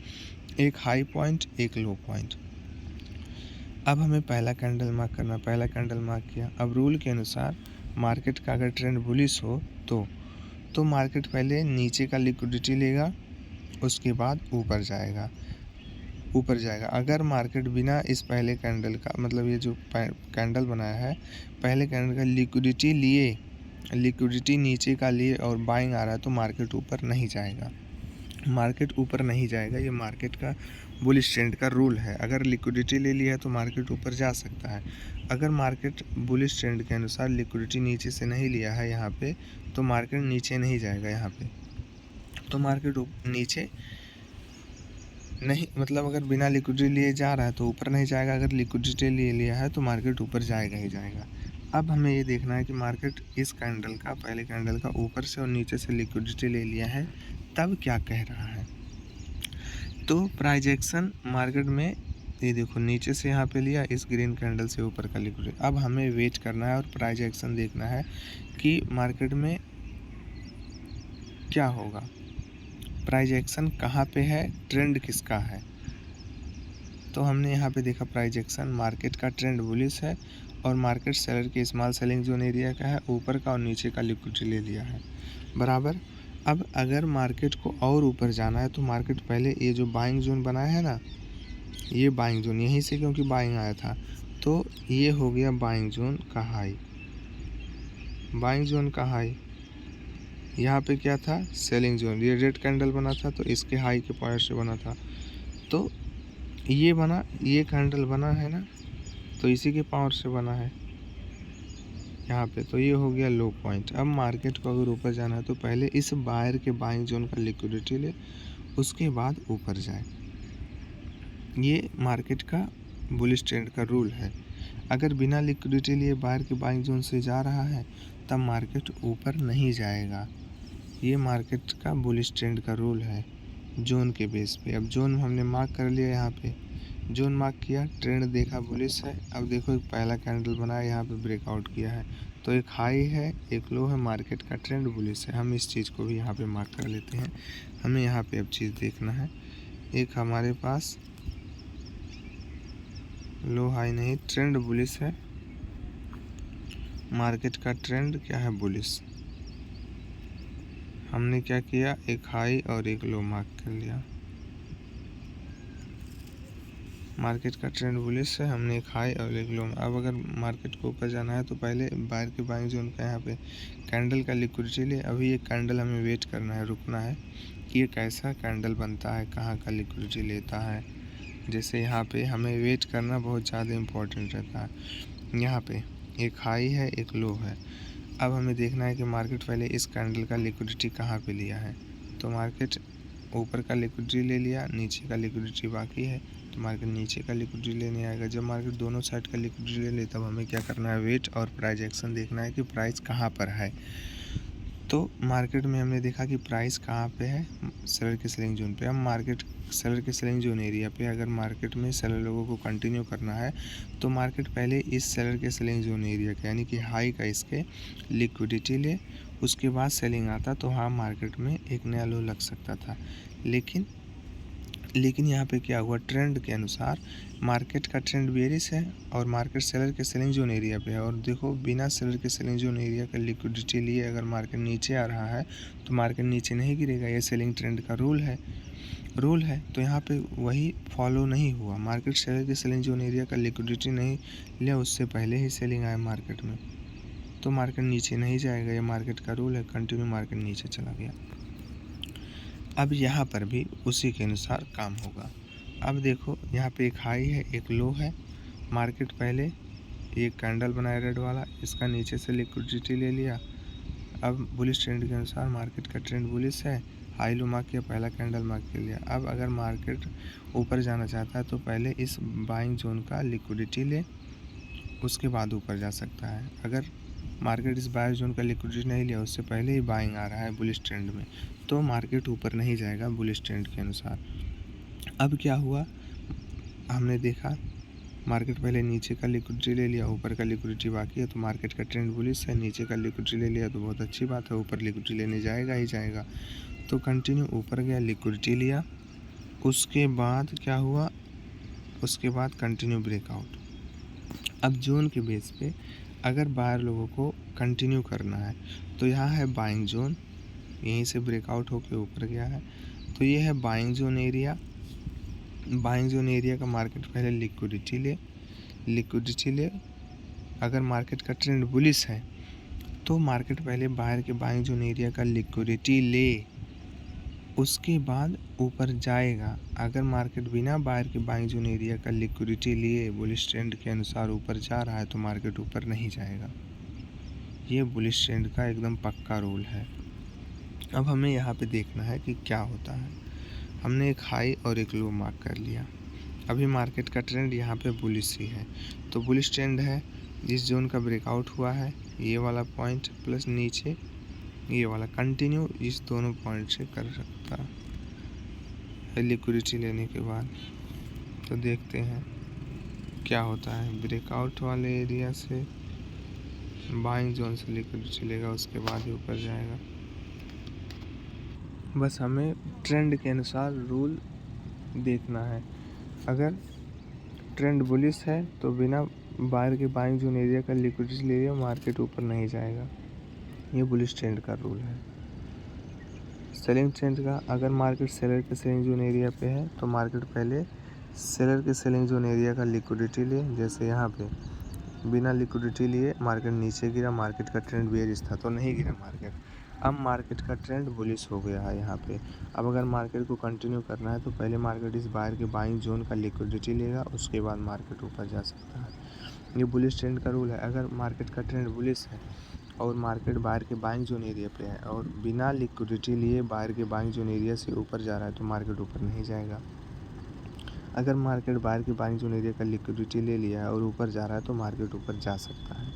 एक हाई पॉइंट एक लो पॉइंट। अब हमें पहला कैंडल मार्क करना, पहला कैंडल मार्क किया। अब रूल के अनुसार मार्केट का अगर ट्रेंड बुलिश हो तो मार्केट पहले नीचे का लिक्विडिटी लेगा, उसके बाद ऊपर जाएगा। अगर मार्केट बिना इस पहले कैंडल का, मतलब ये जो कैंडल बनाया है पहले कैंडल का लिक्विडिटी नीचे का लिए और बाइंग आ रहा है तो मार्केट ऊपर नहीं जाएगा। ये मार्केट का बुलिश ट्रेंड का रूल है। अगर लिक्विडिटी ले लिया है तो मार्केट ऊपर जा सकता है। अगर मार्केट बुलिश ट्रेंड के अनुसार लिक्विडिटी नीचे से नहीं लिया है यहाँ पे तो मार्केट नीचे नहीं जाएगा। यहाँ पे तो मार्केट नीचे नहीं, मतलब अगर बिना लिक्विडिटी लिए जा रहा है तो ऊपर नहीं जाएगा, अगर लिक्विडिटी ले लिया है तो मार्केट ऊपर जाएगा ही जाएगा। अब हमें ये देखना है कि मार्केट इस कैंडल का, पहले कैंडल का ऊपर से और नीचे से लिक्विडिटी ले लिया है तब क्या कह रहा है। तो प्राइस एक्शन मार्केट में ये देखो नीचे से यहाँ पे लिया, इस ग्रीन कैंडल से ऊपर का लिक्विडिटी। अब हमें वेट करना है और प्राइस एक्शन देखना है कि मार्केट में क्या होगा, प्राइस एक्शन कहाँ पे है, ट्रेंड किसका है। तो हमने यहाँ पे देखा प्राइस एक्शन, मार्केट का ट्रेंड बुलिश है और मार्केट सेलर के स्मॉल सेलिंग जोन एरिया का है, ऊपर का और नीचे का लिक्विडिटी ले लिया है बराबर। अब अगर मार्केट को और ऊपर जाना है तो मार्केट पहले ये जो बाइंग जोन बनाया है ना, ये बाइंग जोन यहीं से क्योंकि बाइंग आया था, तो ये हो गया बाइंग जोन का हाई। बाइंग जोन का हाई यहाँ पे क्या था, सेलिंग जोन, ये रेड कैंडल बना था तो इसके हाई के पॉइंट से बना था, तो ये बना, ये कैंडल बना है ना, तो इसी के पावर से बना है यहाँ पे, तो ये हो गया लो पॉइंट। अब मार्केट को अगर ऊपर जाना है तो पहले इस बायर के बाइंग जोन का लिक्विडिटी ले, उसके बाद ऊपर जाए। ये मार्केट का बुलिश ट्रेंड का रूल है। अगर बिना लिक्विडिटी लिए बायर के बाइंग जोन से जा रहा है तब मार्केट ऊपर नहीं जाएगा। ये मार्केट का बुलिश ट्रेंड का रूल है जोन के बेस पे। अब जोन हमने मार्क कर लिया, यहाँ पे जोन मार्क किया, ट्रेंड देखा बुलिश है। अब देखो एक पहला कैंडल बनाया, यहाँ पे ब्रेकआउट किया है, तो एक हाई है एक लो है, मार्केट का ट्रेंड बुलिश है। हम इस चीज़ को भी यहाँ पे मार्क कर लेते हैं। हमें यहाँ पे अब चीज़ देखना है, एक हमारे पास लो हाई नहीं, ट्रेंड बुलिश है, मार्केट का ट्रेंड क्या है, बुलिश। हमने क्या किया, एक हाई और एक लो मार्क कर लिया। मार्केट का ट्रेंड बुलिश है, हमने एक हाई और एक लो। अब अगर मार्केट को ऊपर जाना है तो पहले बायर के बाइंग जोन का यहाँ पे कैंडल का लिक्विडिटी ले। अभी ये कैंडल हमें वेट करना है, रुकना है कि ये कैसा कैंडल बनता है, कहाँ का लिक्विडिटी लेता है। जैसे यहाँ पे हमें वेट करना बहुत ज़्यादा इम्पोर्टेंट रहता है। यहाँ पे एक हाई है एक लो है। अब हमें देखना है कि मार्केट पहले इस कैंडल का लिक्विडिटी कहाँ पे लिया है। तो मार्केट ऊपर का लिक्विडिटी ले लिया, नीचे का लिक्विडिटी बाकी है, तो मार्केट नीचे का लिक्विडिटी लेने आएगा। जब मार्केट दोनों साइड का लिक्विडिटी ले ले तब हमें क्या करना है, वेट और प्राइस एक्शन देखना है कि प्राइस कहाँ पर है। तो मार्केट में हमने देखा कि प्राइस कहाँ पे है, सेलर के सेलिंग जोन पे। अब मार्केट सेलर के सेलिंग जोन एरिया पे अगर मार्केट में सेलर लोगों को कंटिन्यू करना है तो मार्केट पहले इस सेलर के सेलिंग जोन एरिया का यानी कि हाई का इसके लिक्विडिटी ले, उसके बाद सेलिंग आता तो हाँ मार्केट में एक नया लो लग सकता था। लेकिन यहाँ पे क्या हुआ, ट्रेंड के अनुसार मार्केट का ट्रेंड बेरिश है और मार्केट सेलर के सेलिंग जोन एरिया पे है। और देखो बिना सेलर के सेलिंग जोन एरिया का लिक्विडिटी लिए अगर मार्केट नीचे आ रहा है तो मार्केट नीचे नहीं गिरेगा, ये सेलिंग ट्रेंड का रूल है। तो यहाँ पे वही फॉलो नहीं हुआ, मार्केट सेलर के सेलिंग जोन एरिया का लिक्विडिटी नहीं लिया, उससे पहले ही सेलिंग आया मार्केट में, तो मार्केट नीचे नहीं जाएगा, ये मार्केट का रूल है। कंटिन्यू मार्केट नीचे चला गया। अब यहाँ पर भी उसी के अनुसार काम होगा। अब देखो यहाँ पे एक हाई है एक लो है, मार्केट पहले एक कैंडल बनाया रेड वाला, इसका नीचे से लिक्विडिटी ले लिया। अब बुलिश ट्रेंड के अनुसार मार्केट का ट्रेंड बुलिश है, हाई लो मार्क किया, पहला कैंडल मार्क कर लिया। अब अगर मार्केट ऊपर जाना चाहता है तो पहले इस बाइंग जोन का लिक्विडिटी ले, उसके बाद ऊपर जा सकता है। अगर मार्केट इस बायर जोन का लिक्विडिटी नहीं लिया, उससे पहले ही बाइंग आ रहा है बुलिश ट्रेंड में, तो मार्केट ऊपर नहीं जाएगा बुलिश ट्रेंड के अनुसार। अब क्या हुआ, हमने देखा मार्केट पहले नीचे का लिक्विडिटी ले लिया, ऊपर का लिक्विडिटी बाकी है, तो मार्केट का ट्रेंड बुलिश है, नीचे का लिक्विडिटी ले लिया तो बहुत अच्छी बात है, ऊपर लिक्विडिटी लेने जाएगा ही जाएगा। तो कंटिन्यू ऊपर गया, लिक्विडिटी लिया, उसके बाद क्या हुआ, उसके बाद कंटिन्यू ब्रेकआउट। अब जोन के बेस पे अगर बायर लोगों को कंटिन्यू करना है तो यहाँ है बाइंग जोन, यहीं से ब्रेकआउट होके ऊपर गया है, तो ये है buying zone area. Buying zone area का मार्केट पहले लिक्विडिटी ले। अगर मार्केट का ट्रेंड बुलिश है तो मार्केट पहले बायर के बाइंग जोन एरिया का लिक्विडिटी ले, उसके बाद ऊपर जाएगा। अगर मार्केट बिना बायर के बाइंग जोन एरिया का लिक्विडिटी लिए बुलिश ट्रेंड के अनुसार ऊपर जा रहा है तो मार्केट ऊपर नहीं जाएगा। ये बुलिश ट्रेंड का एकदम पक्का रूल है। अब हमें यहाँ पे देखना है कि क्या होता है। हमने एक हाई और एक लो मार्क कर लिया। अभी मार्केट का ट्रेंड यहाँ पे बुलिश ही है, तो बुलिश ट्रेंड है, जिस जोन का ब्रेकआउट हुआ है ये वाला पॉइंट प्लस नीचे ये वाला कंटिन्यू इस दोनों पॉइंट से कर सकता है लिक्विडिटी लेने के बाद। तो देखते हैं क्या होता है, ब्रेकआउट वाले एरिया से बाइंग जोन से लिक्विडिटी लेगा, उसके बाद ही ऊपर जाएगा। बस हमें ट्रेंड के अनुसार रूल देखना है। अगर ट्रेंड बुलिश है तो बिना बायर के बाइंग जोन एरिया का लिक्विडिटी ले लिया, मार्केट ऊपर नहीं जाएगा। ये बुलिश ट्रेंड का रूल है। सेलिंग ट्रेंड का, अगर मार्केट सेलर के सेलिंग जोन एरिया पे है तो मार्केट पहले सेलर के सेलिंग जोन एरिया का लिक्विडिटी ले। जैसे यहाँ पे बिना लिक्विडिटी लिए मार्केट नीचे गिरा, मार्केट का ट्रेंड बेयरिश था तो नहीं गिरा मार्केट। अब मार्केट का ट्रेंड बुलिश हो गया है यहाँ पे। अब अगर मार्केट को कंटिन्यू करना है तो पहले मार्केट इस बायर के बाइंग जोन का लिक्विडिटी लेगा, उसके बाद मार्केट ऊपर जा सकता है। ये बुलिश ट्रेंड का रूल है। अगर मार्केट का ट्रेंड बुलिश है और मार्केट बायर के बाइंग जोन एरिया पे है और बिना लिक्विडिटी लिए बायर के बाइंग जोन एरिया से ऊपर जा रहा है तो मार्केट ऊपर नहीं जाएगा। अगर मार्केट बायर के बाइंग जोन एरिया का लिक्विडिटी ले लिया है और ऊपर जा रहा है तो मार्केट ऊपर जा सकता है।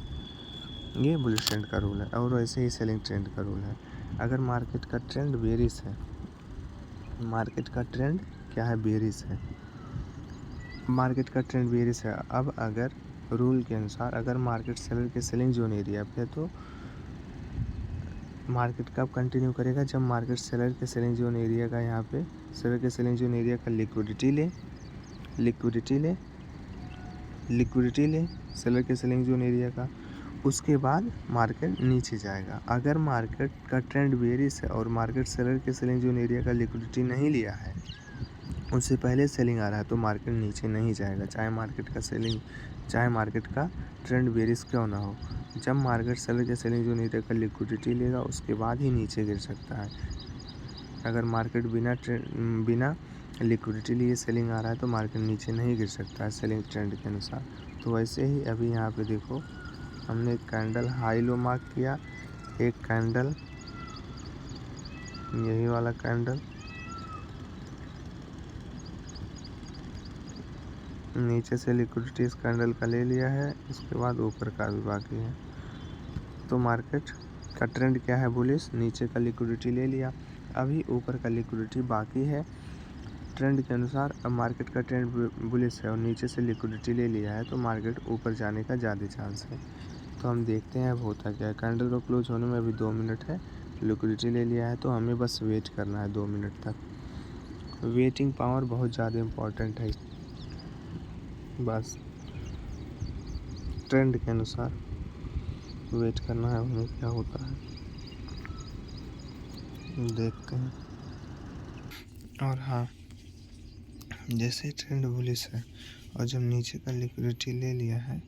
ये बुलिश ट्रेंड का रूल है। और वैसे ही सेलिंग ट्रेंड का रूल है। अगर मार्केट का ट्रेंड बेयरिश है, मार्केट का ट्रेंड क्या है, बेयरिश है, मार्केट का ट्रेंड बेयरिश है। अब अगर रूल के अनुसार अगर मार्केट सेलर के सेलिंग जोन एरिया पे है तो मार्केट कब कंटिन्यू करेगा, जब मार्केट सेलर के सेलिंग जोन एरिया का, यहाँ पे सेलर के सेलिंग जोन एरिया का लिक्विडिटी ले सेलर के सेलिंग जोन एरिया का, उसके बाद मार्केट नीचे जाएगा। अगर मार्केट का ट्रेंड बेयरिश है और मार्केट सेलर के सेलिंग जोन एरिया का लिक्विडिटी नहीं लिया है, उससे पहले सेलिंग आ रहा है तो मार्केट नीचे नहीं जाएगा, चाहे मार्केट का ट्रेंड बेयरिश क्यों ना हो। जब मार्केट सेलर के सेलिंग जोन एरिया का लिक्विडिटी लेगा उसके बाद ही नीचे गिर सकता है। अगर मार्केट बिना लिक्विडिटी लिए सेलिंग आ रहा है तो मार्केट नीचे नहीं गिर सकता है सेलिंग ट्रेंड के अनुसार। तो वैसे ही अभी यहाँ पे देखो, हमने एक कैंडल हाई लो मार्क किया, एक कैंडल यही वाला कैंडल नीचे से लिक्विडिटी इस कैंडल का ले लिया है, इसके बाद ऊपर का भी बाकी है। तो मार्केट का ट्रेंड क्या है, बुलिश, नीचे का लिक्विडिटी ले लिया, अभी ऊपर का लिक्विडिटी बाकी है। ट्रेंड के अनुसार अब मार्केट का ट्रेंड बुलिश है और नीचे से लिक्विडिटी ले लिया है तो मार्केट ऊपर जाने का ज़्यादा चांस है। तो हम देखते हैं अब होता क्या है। कैंडल को क्लोज होने में अभी 2 मिनट है, लिक्विडिटी ले लिया है तो हमें बस वेट करना है 2 मिनट तक। वेटिंग पावर बहुत ज़्यादा इम्पोर्टेंट है। बस ट्रेंड के अनुसार वेट करना है हमें, क्या होता है देखते हैं। और हाँ, जैसे ट्रेंड बुलिश है और जब नीचे का लिक्विडिटी ले लिया है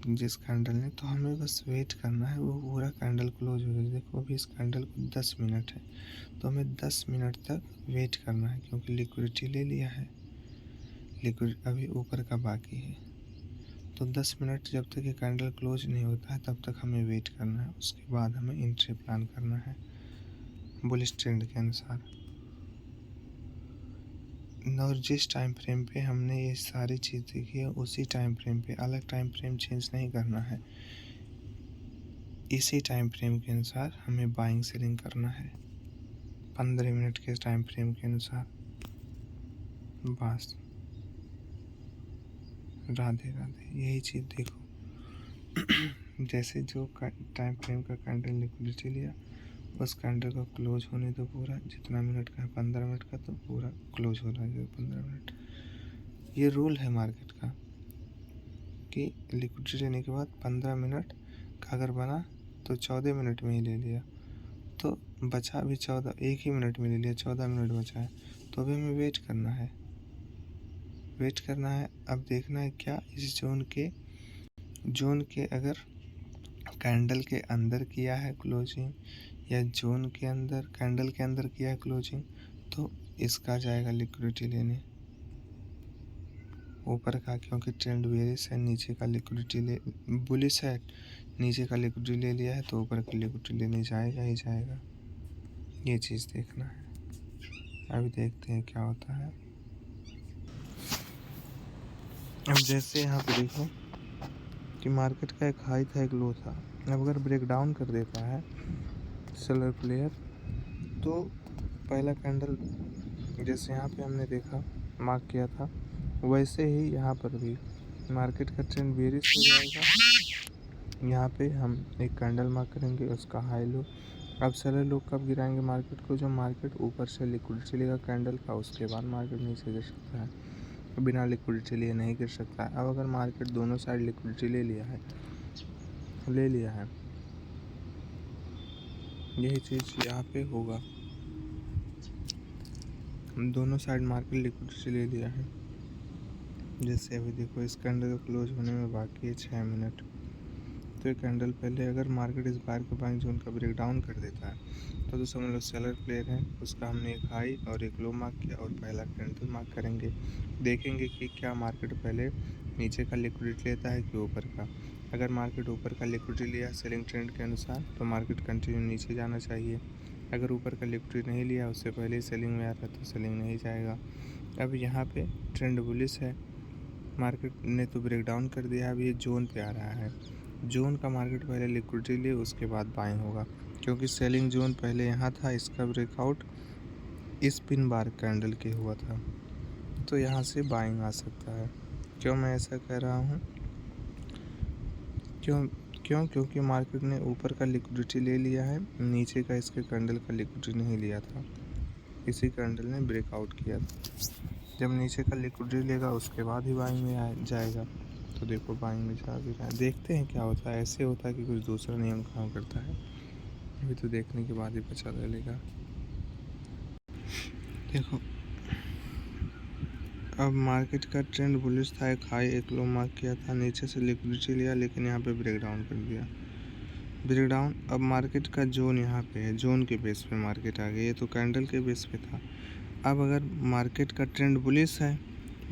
जिस कैंडल ने, तो हमें बस वेट करना है, वो पूरा कैंडल क्लोज हो गया। देखो अभी इस कैंडल को 10 मिनट है तो हमें 10 मिनट तक वेट करना है क्योंकि लिक्विडिटी ले लिया है, लिक्विड अभी ऊपर का बाकी है। तो 10 मिनट जब तक ये कैंडल क्लोज नहीं होता है तब तक हमें वेट करना है, उसके बाद हमें एंट्री प्लान करना है बुलिश ट्रेंड के अनुसार। और जिस टाइम फ्रेम पे हमने ये सारी चीज़ देखी है उसी टाइम फ्रेम पे, अलग टाइम फ्रेम चेंज नहीं करना है, इसी टाइम फ्रेम के अनुसार हमें बाइंग सेलिंग करना है 15 मिनट के टाइम फ्रेम के अनुसार। बस राधे राधे, यही चीज़ देखो। जैसे जो टाइम फ्रेम का कैंडल लिक्विडिटी लिया, उस कैंडल को क्लोज होने तो पूरा जितना मिनट का है 15 मिनट का, तो पूरा क्लोज हो रहा है 15 मिनट। ये रूल है मार्केट का कि लिक्विडिटी लेने के बाद 15 मिनट का अगर बना तो 14 मिनट में ही ले लिया, तो बचा भी 14, एक ही मिनट में ले लिया, 14 मिनट बचा है तो अभी हमें वेट करना है। अब देखना है क्या इस जोन के अगर कैंडल के अंदर किया है क्लोजिंग या जोन के अंदर कैंडल के अंदर किया है क्लोजिंग, तो इसका जाएगा लिक्विडिटी लेने ऊपर का, क्योंकि ट्रेंड बेयरिश है, नीचे का लिक्विडिटी ले बुलिश है, नीचे का लिक्विडिटी ले लिया है तो ऊपर का लिक्विडिटी लेने जाएगा ही जाएगा। ये चीज़ देखना है। अभी देखते हैं क्या होता है। अब जैसे यहाँ पे देखो कि मार्केट का एक हाई था एक लो था, अब अगर ब्रेक डाउन कर देता है सेलर प्लेयर तो पहला कैंडल जैसे यहाँ पे हमने देखा मार्क किया था वैसे ही यहाँ पर भी मार्केट का ट्रेंड बेयरिश हो जाएगा। यहाँ पे हम एक कैंडल मार्क करेंगे, उसका हाई लो। अब सेलर लोग कब गिराएंगे मार्केट को, जब मार्केट ऊपर से लिक्विडिटी लेगा कैंडल का, उसके बाद मार्केट नीचे गिर सकता है। बिना लिक्विडिटी लिए नहीं गिर सकता है। अब अगर मार्केट दोनों साइड लिक्विडिटी ले लिया है, यही चीज़ यहाँ पे होगा। दोनों साइड मार्केट लिक्विडिटी ले लिया है। जैसे अभी देखो इस कैंडल को क्लोज होने में बाकी है 6 मिनट। तो ये कैंडल पहले अगर मार्केट इस बार के बाइंग जोन का ब्रेक डाउन कर देता है तो समझ लो सेलर प्लेयर है, उसका हमने एक हाई और एक लो मार्क किया और पहला कैंडल मार्क करेंगे। देखेंगे कि क्या मार्केट पहले नीचे का लिक्विडिटी लेता है कि ऊपर का। अगर मार्केट ऊपर का लिक्विडिटी लिया सेलिंग ट्रेंड के अनुसार तो मार्केट कंटिन्यू नीचे जाना चाहिए। अगर ऊपर का लिक्विडिटी नहीं लिया, उससे पहले ही सेलिंग में आ रहा है तो सेलिंग नहीं जाएगा। अब यहाँ पे ट्रेंड बुलिश है, मार्केट ने तो ब्रेक डाउन कर दिया। अब ये जोन पे आ रहा है। जोन का मार्केट पहले लिक्विडिटी ले उसके बाद बाइंग होगा, क्योंकि सेलिंग जोन पहले यहाँ था, इसका ब्रेकआउट इस पिन बार कैंडल के हुआ था, तो यहाँ से बाइंग आ सकता है। क्यों मैं ऐसा कह रहा हूँ? क्योंकि मार्केट ने ऊपर का लिक्विडिटी ले लिया है, नीचे का इसके कैंडल का लिक्विडिटी नहीं लिया था। इसी कैंडल ने ब्रेकआउट किया था। जब नीचे का लिक्विडिटी लेगा उसके बाद ही बाइंग में जाएगा। तो देखो बाइंग में जा भी रहा है। देखते हैं क्या होता है। ऐसे होता है कि कुछ दूसरा नियम काम करता है, अभी तो देखने के बाद ही पता चलेगा। देखो अब मार्केट का ट्रेंड बुलिश था, एक हाई एक लो मार्क किया था, नीचे से लिक्विडिटी लिया लेकिन यहाँ पे ब्रेक डाउन कर दिया। ब्रेक डाउन, अब मार्केट का जोन यहाँ पे है, जोन के बेस पे मार्केट आ गई। ये तो कैंडल के बेस पे था। अब अगर मार्केट का ट्रेंड बुलिश है,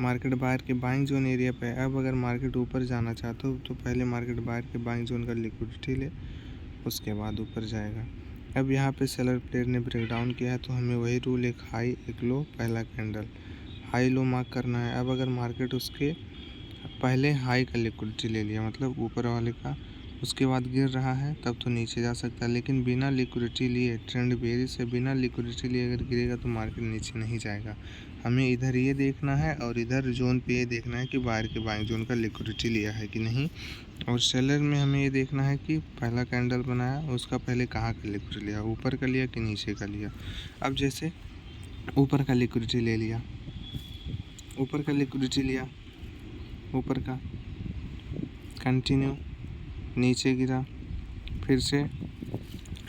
मार्केट बाहर के बाइंग जोन एरिया पे है। अब अगर मार्केट ऊपर जाना चाहते हो तो पहले मार्केट बाहर के बाइंग जोन का लिक्विडिटी ले, उसके बाद ऊपर जाएगा। अब यहाँ पे सेलर प्लेयर ने ब्रेक डाउन किया है तो हमें वही रूल, एक हाई एक लो, पहला कैंडल हाई लो मार्क करना है। अब अगर मार्केट उसके पहले हाई का लिक्विडिटी ले लिया, मतलब ऊपर वाले का, उसके बाद गिर रहा है, तब तो नीचे जा सकता है। लेकिन बिना लिक्विडिटी लिए, ट्रेंड बेयरिश से बिना लिक्विडिटी लिए अगर गिरेगा तो मार्केट नीचे नहीं जाएगा। हमें इधर ये देखना है और इधर जोन पे ये देखना है कि बाहर के बाइंग जोन का लिक्विडिटी लिया है कि नहीं। और सेलर में हमें ये देखना है कि पहला कैंडल बनाया उसका पहले कहाँ का लिक्विडिटी लिया, ऊपर का लिया कि नीचे का लिया। अब जैसे ऊपर का लिक्विडिटी ले लिया, ऊपर का लिक्विडिटी लिया, ऊपर का कंटिन्यू, नीचे गिरा, फिर से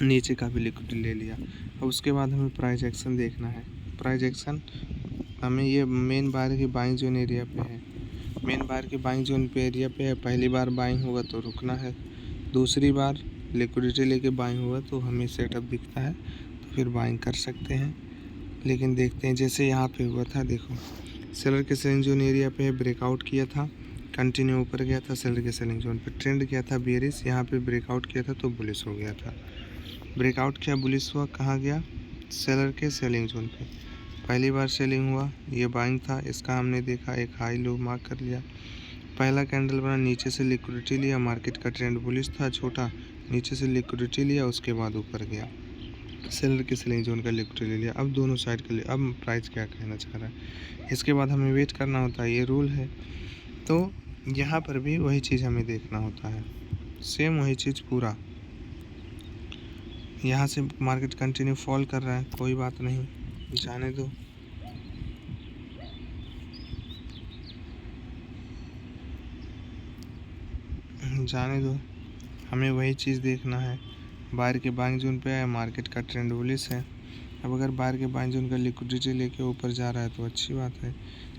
नीचे का भी लिक्विडिटी ले लिया। अब उसके बाद हमें प्राइस एक्शन देखना है। प्राइस एक्शन हमें ये मेन बार की बाइंग जोन एरिया पे है, मेन बार के बाइंग जोन पे एरिया पे है। पहली बार बाइंग होगा तो रुकना है, दूसरी बार लिक्विडिटी लेके बाइंग हुआ तो हमें सेटअप दिखता है तो फिर बाइंग कर सकते हैं। लेकिन देखते हैं, जैसे यहाँ पे हुआ था, देखो सेलर के सेलिंग जोन एरिया पे ब्रेकआउट किया था, कंटिन्यू ऊपर गया था, सेलर के सेलिंग जोन पे ट्रेंड किया था बेयरिश, यहाँ पे ब्रेकआउट किया था तो बुलिश हो गया था। ब्रेकआउट किया, बुलिश हुआ, कहाँ गया? सेलर के सेलिंग जोन पे। पहली बार सेलिंग हुआ, ये बाइंग था, इसका हमने देखा, एक हाई लो मार्क कर लिया। पहला कैंडल बना, नीचे से लिक्विडिटी लिया, मार्केट का ट्रेंड बुलिश था छोटा, नीचे से लिक्विडिटी लिया, उसके बाद ऊपर गया, सेलर के सेलिंग जोन का लिक्विडिटी ले लिया। अब दोनों साइड के लिए, अब प्राइस क्या कहना चाह रहा है, इसके बाद हमें वेट करना होता है, ये रूल है। तो यहाँ पर भी वही चीज़ हमें देखना होता है, सेम वही चीज़ पूरा। यहाँ से मार्केट कंटिन्यू फॉल कर रहा है, कोई बात नहीं, जाने दो। हमें वही चीज़ देखना है। बाहर के बाइंग जोन पे है, मार्केट का ट्रेंड बुलिश है। अब अगर बाहर के बाइंग जोन का लिक्विडिटी लेके ऊपर जा रहा है तो अच्छी बात है,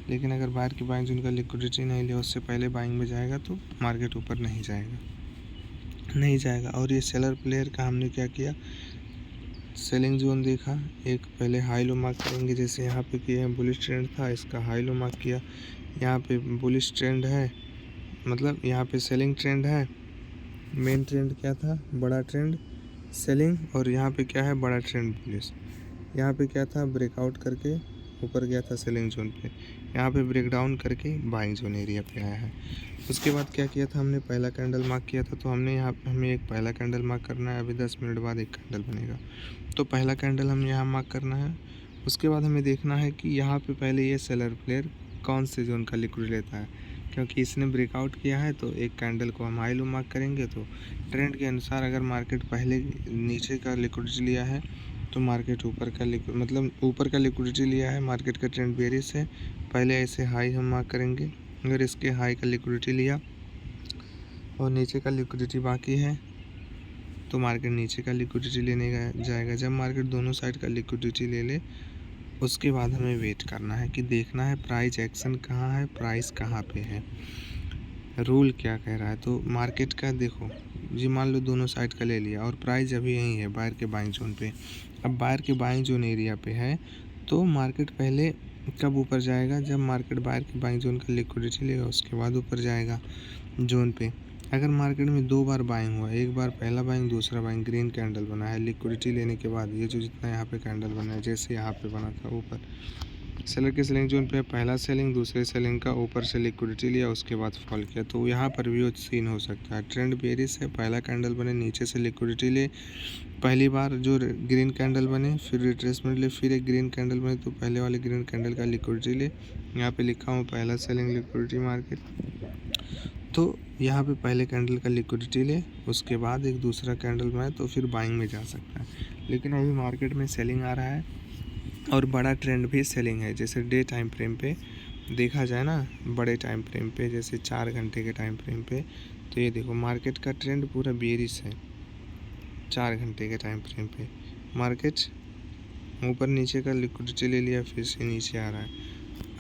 लेकिन अगर बाहर के बाइंग जोन का लिक्विडिटी नहीं लिया, उससे पहले बाइंग में जाएगा तो मार्केट ऊपर नहीं जाएगा। और ये सेलर प्लेयर का हमने क्या किया, सेलिंग जोन देखा, एक पहले हाई लो मार्क करेंगे, जैसे यहाँ पे किए हैं, बुलिश ट्रेंड था, इसका हाई लो मार्क किया। यहाँ पे बुलिश ट्रेंड है, मतलब यहाँ पे सेलिंग ट्रेंड है, मेन ट्रेंड क्या था, बड़ा ट्रेंड सेलिंग, और यहाँ पे क्या है, बड़ा ट्रेंड बुलिश। यहाँ पे क्या था, ब्रेकआउट करके ऊपर गया था सेलिंग जोन पे, यहाँ पे ब्रेक डाउन करके बाइंग जोन एरिया पे आया है। उसके बाद क्या किया था, हमने पहला कैंडल मार्क किया था, तो हमने यहाँ पे हमें एक पहला कैंडल मार्क करना है। अभी 10 मिनट बाद एक कैंडल बनेगा, तो पहला कैंडल हम यहाँ मार्क करना है। उसके बाद हमें देखना है कि यहाँ पे पहले ये सेलर प्लेयर कौन से जोन का लिक्विड लेता है, क्योंकि इसने ब्रेकआउट किया है तो एक कैंडल को हम हाई लो मार्क करेंगे। तो ट्रेंड के अनुसार अगर मार्केट पहले नीचे का लिक्विडिटी लिया है तो मार्केट ऊपर का मतलब ऊपर का लिक्विडिटी लिया है, मार्केट का ट्रेंड बेरिश है। पहले ऐसे हाई हम मार्क करेंगे। अगर इसके हाई का लिक्विडिटी लिया और नीचे का लिक्विडिटी बाकी है तो मार्केट नीचे का लिक्विडिटी लेने जाएगा। जब मार्केट दोनों साइड का लिक्विडिटी ले ले उसके बाद हमें वेट करना है कि देखना है प्राइस एक्शन कहाँ है, प्राइस कहाँ पे है, रूल क्या कह रहा है। तो मार्केट का देखो जी, मान लो दोनों साइड का ले लिया और प्राइस अभी यहीं है बायर के बाइंग जोन पे। अब बायर के बाइंग जोन एरिया पे है तो मार्केट पहले कब ऊपर जाएगा, जब मार्केट बायर के बाइंग जोन का लिक्विडिटी लेगा उसके बाद ऊपर जाएगा जोन पे। अगर मार्केट में 2 बार बाइंग हुआ, एक बार पहला बाइंग दूसरा बाइंग, ग्रीन कैंडल बना है लिक्विडिटी लेने के बाद, ये जो जितना यहाँ पे कैंडल बना है जैसे यहाँ पे बना था ऊपर, सेलर के सेलिंग जोन पे पहला सेलिंग दूसरे सेलिंग का ऊपर से लिक्विडिटी लिया उसके बाद फॉल किया, तो यहाँ पर भी वो सीन हो सकता है। ट्रेंड बेरिश है, पहला कैंडल बने नीचे से लिक्विडिटी ले, पहली बार जो ग्रीन कैंडल बने फिर रिट्रेसमेंट ले, फिर एक ग्रीन कैंडल बने तो पहले वाले ग्रीन कैंडल का लिक्विडिटी ले। यहाँ पे लिखा हूँ पहला सेलिंग लिक्विडिटी मार्केट, तो यहाँ पे पहले कैंडल का लिक्विडिटी ले उसके बाद एक दूसरा कैंडल बनाए तो फिर बाइंग में जा सकता है। लेकिन अभी मार्केट में सेलिंग आ रहा है और बड़ा ट्रेंड भी सेलिंग है। जैसे डे टाइम फ्रेम पे देखा जाए ना, बड़े टाइम फ्रेम पे जैसे 4 घंटे के टाइम फ्रेम पे, तो ये देखो मार्केट का ट्रेंड पूरा बेरिश है। 4 घंटे के टाइम फ्रेम पे मार्केट ऊपर नीचे का लिक्विडिटी ले लिया फिर से नीचे आ रहा है।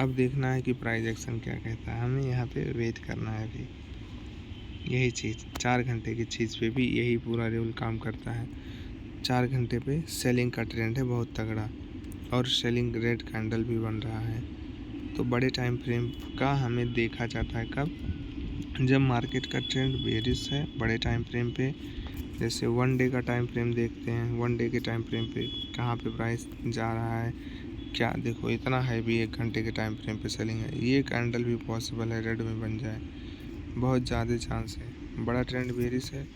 अब देखना है कि प्राइस एक्शन क्या कहता है, हमें यहाँ पे वेट करना है। अभी यही चीज़ 4 घंटे की चीज़ पे भी यही पूरा रूल काम करता है। 4 घंटे पे सेलिंग का ट्रेंड है बहुत तगड़ा और सेलिंग रेड कैंडल भी बन रहा है। तो बड़े टाइम फ्रेम का हमें देखा जाता है कब, जब मार्केट का ट्रेंड बेरिश है बड़े टाइम फ्रेम पे। जैसे 1 डे का टाइम फ्रेम देखते हैं, 1 डे के टाइम फ्रेम पे कहाँ पे प्राइस जा रहा है क्या, देखो इतना हैवी 1 घंटे के टाइम फ्रेम पे सेलिंग है। ये कैंडल भी पॉसिबल है रेड में बन जाए, बहुत ज़्यादा चांस है। बड़ा ट्रेंड बेरिश है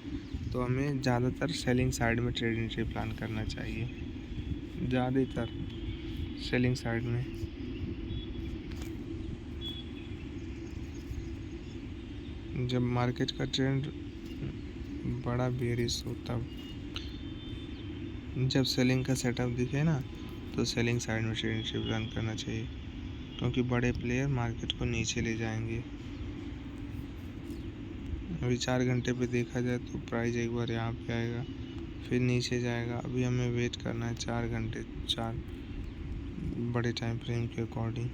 तो हमें ज़्यादातर सेलिंग साइड में ट्रेड एंट्री प्लान करना चाहिए, ज़्यादातर सेलिंग साइड में। जब मार्केट का ट्रेंड बड़ा बेरिश हो तब, जब सेलिंग का सेटअप दिखे ना तो सेलिंग साइड में ट्रेड एंट्री प्लान करना चाहिए, क्योंकि बड़े प्लेयर मार्केट को नीचे ले जाएंगे। अभी 4 घंटे पे देखा जाए तो प्राइस एक बार यहाँ पे आएगा फिर नीचे जाएगा। अभी हमें वेट करना है 4 घंटे, 4 बड़े टाइम फ्रेम के अकॉर्डिंग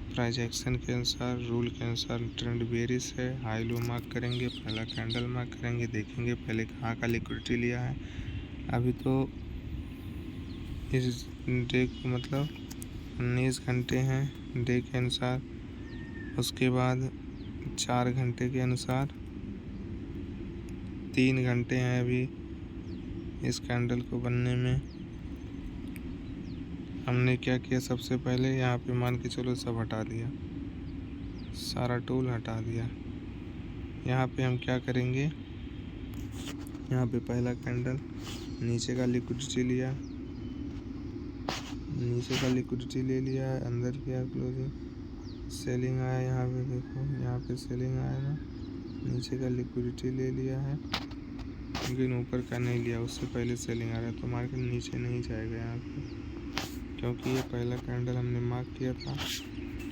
प्राइस एक्शन के अनुसार, रूल के अनुसार। ट्रेंड बेरिश है, हाई लो मार्क करेंगे, पहला कैंडल मार्क करेंगे, देखेंगे पहले कहाँ का लिक्विडिटी लिया है। अभी तो इस डे को मतलब 19 घंटे हैं डे के अनुसार, उसके बाद 4 घंटे के अनुसार 3 घंटे हैं अभी इस कैंडल को बनने में। हमने क्या किया, सबसे पहले यहाँ पे मान के चलो सब हटा दिया, सारा टूल हटा दिया। यहाँ पे हम क्या करेंगे, यहाँ पे पहला कैंडल नीचे का लिक्विडिटी लिया, नीचे का लिक्विडिटी ले लिया है, अंदर किया क्लोजिंग, सेलिंग आया यहाँ पे, देखो यहाँ पे सेलिंग आया ना, नीचे का लिक्विडिटी ले लिया है लेकिन ऊपर का नहीं लिया, उससे पहले सेलिंग आ रहा है तो मार्केट नीचे नहीं जाएगा यहाँ पे, क्योंकि ये पहला कैंडल हमने मार्क किया था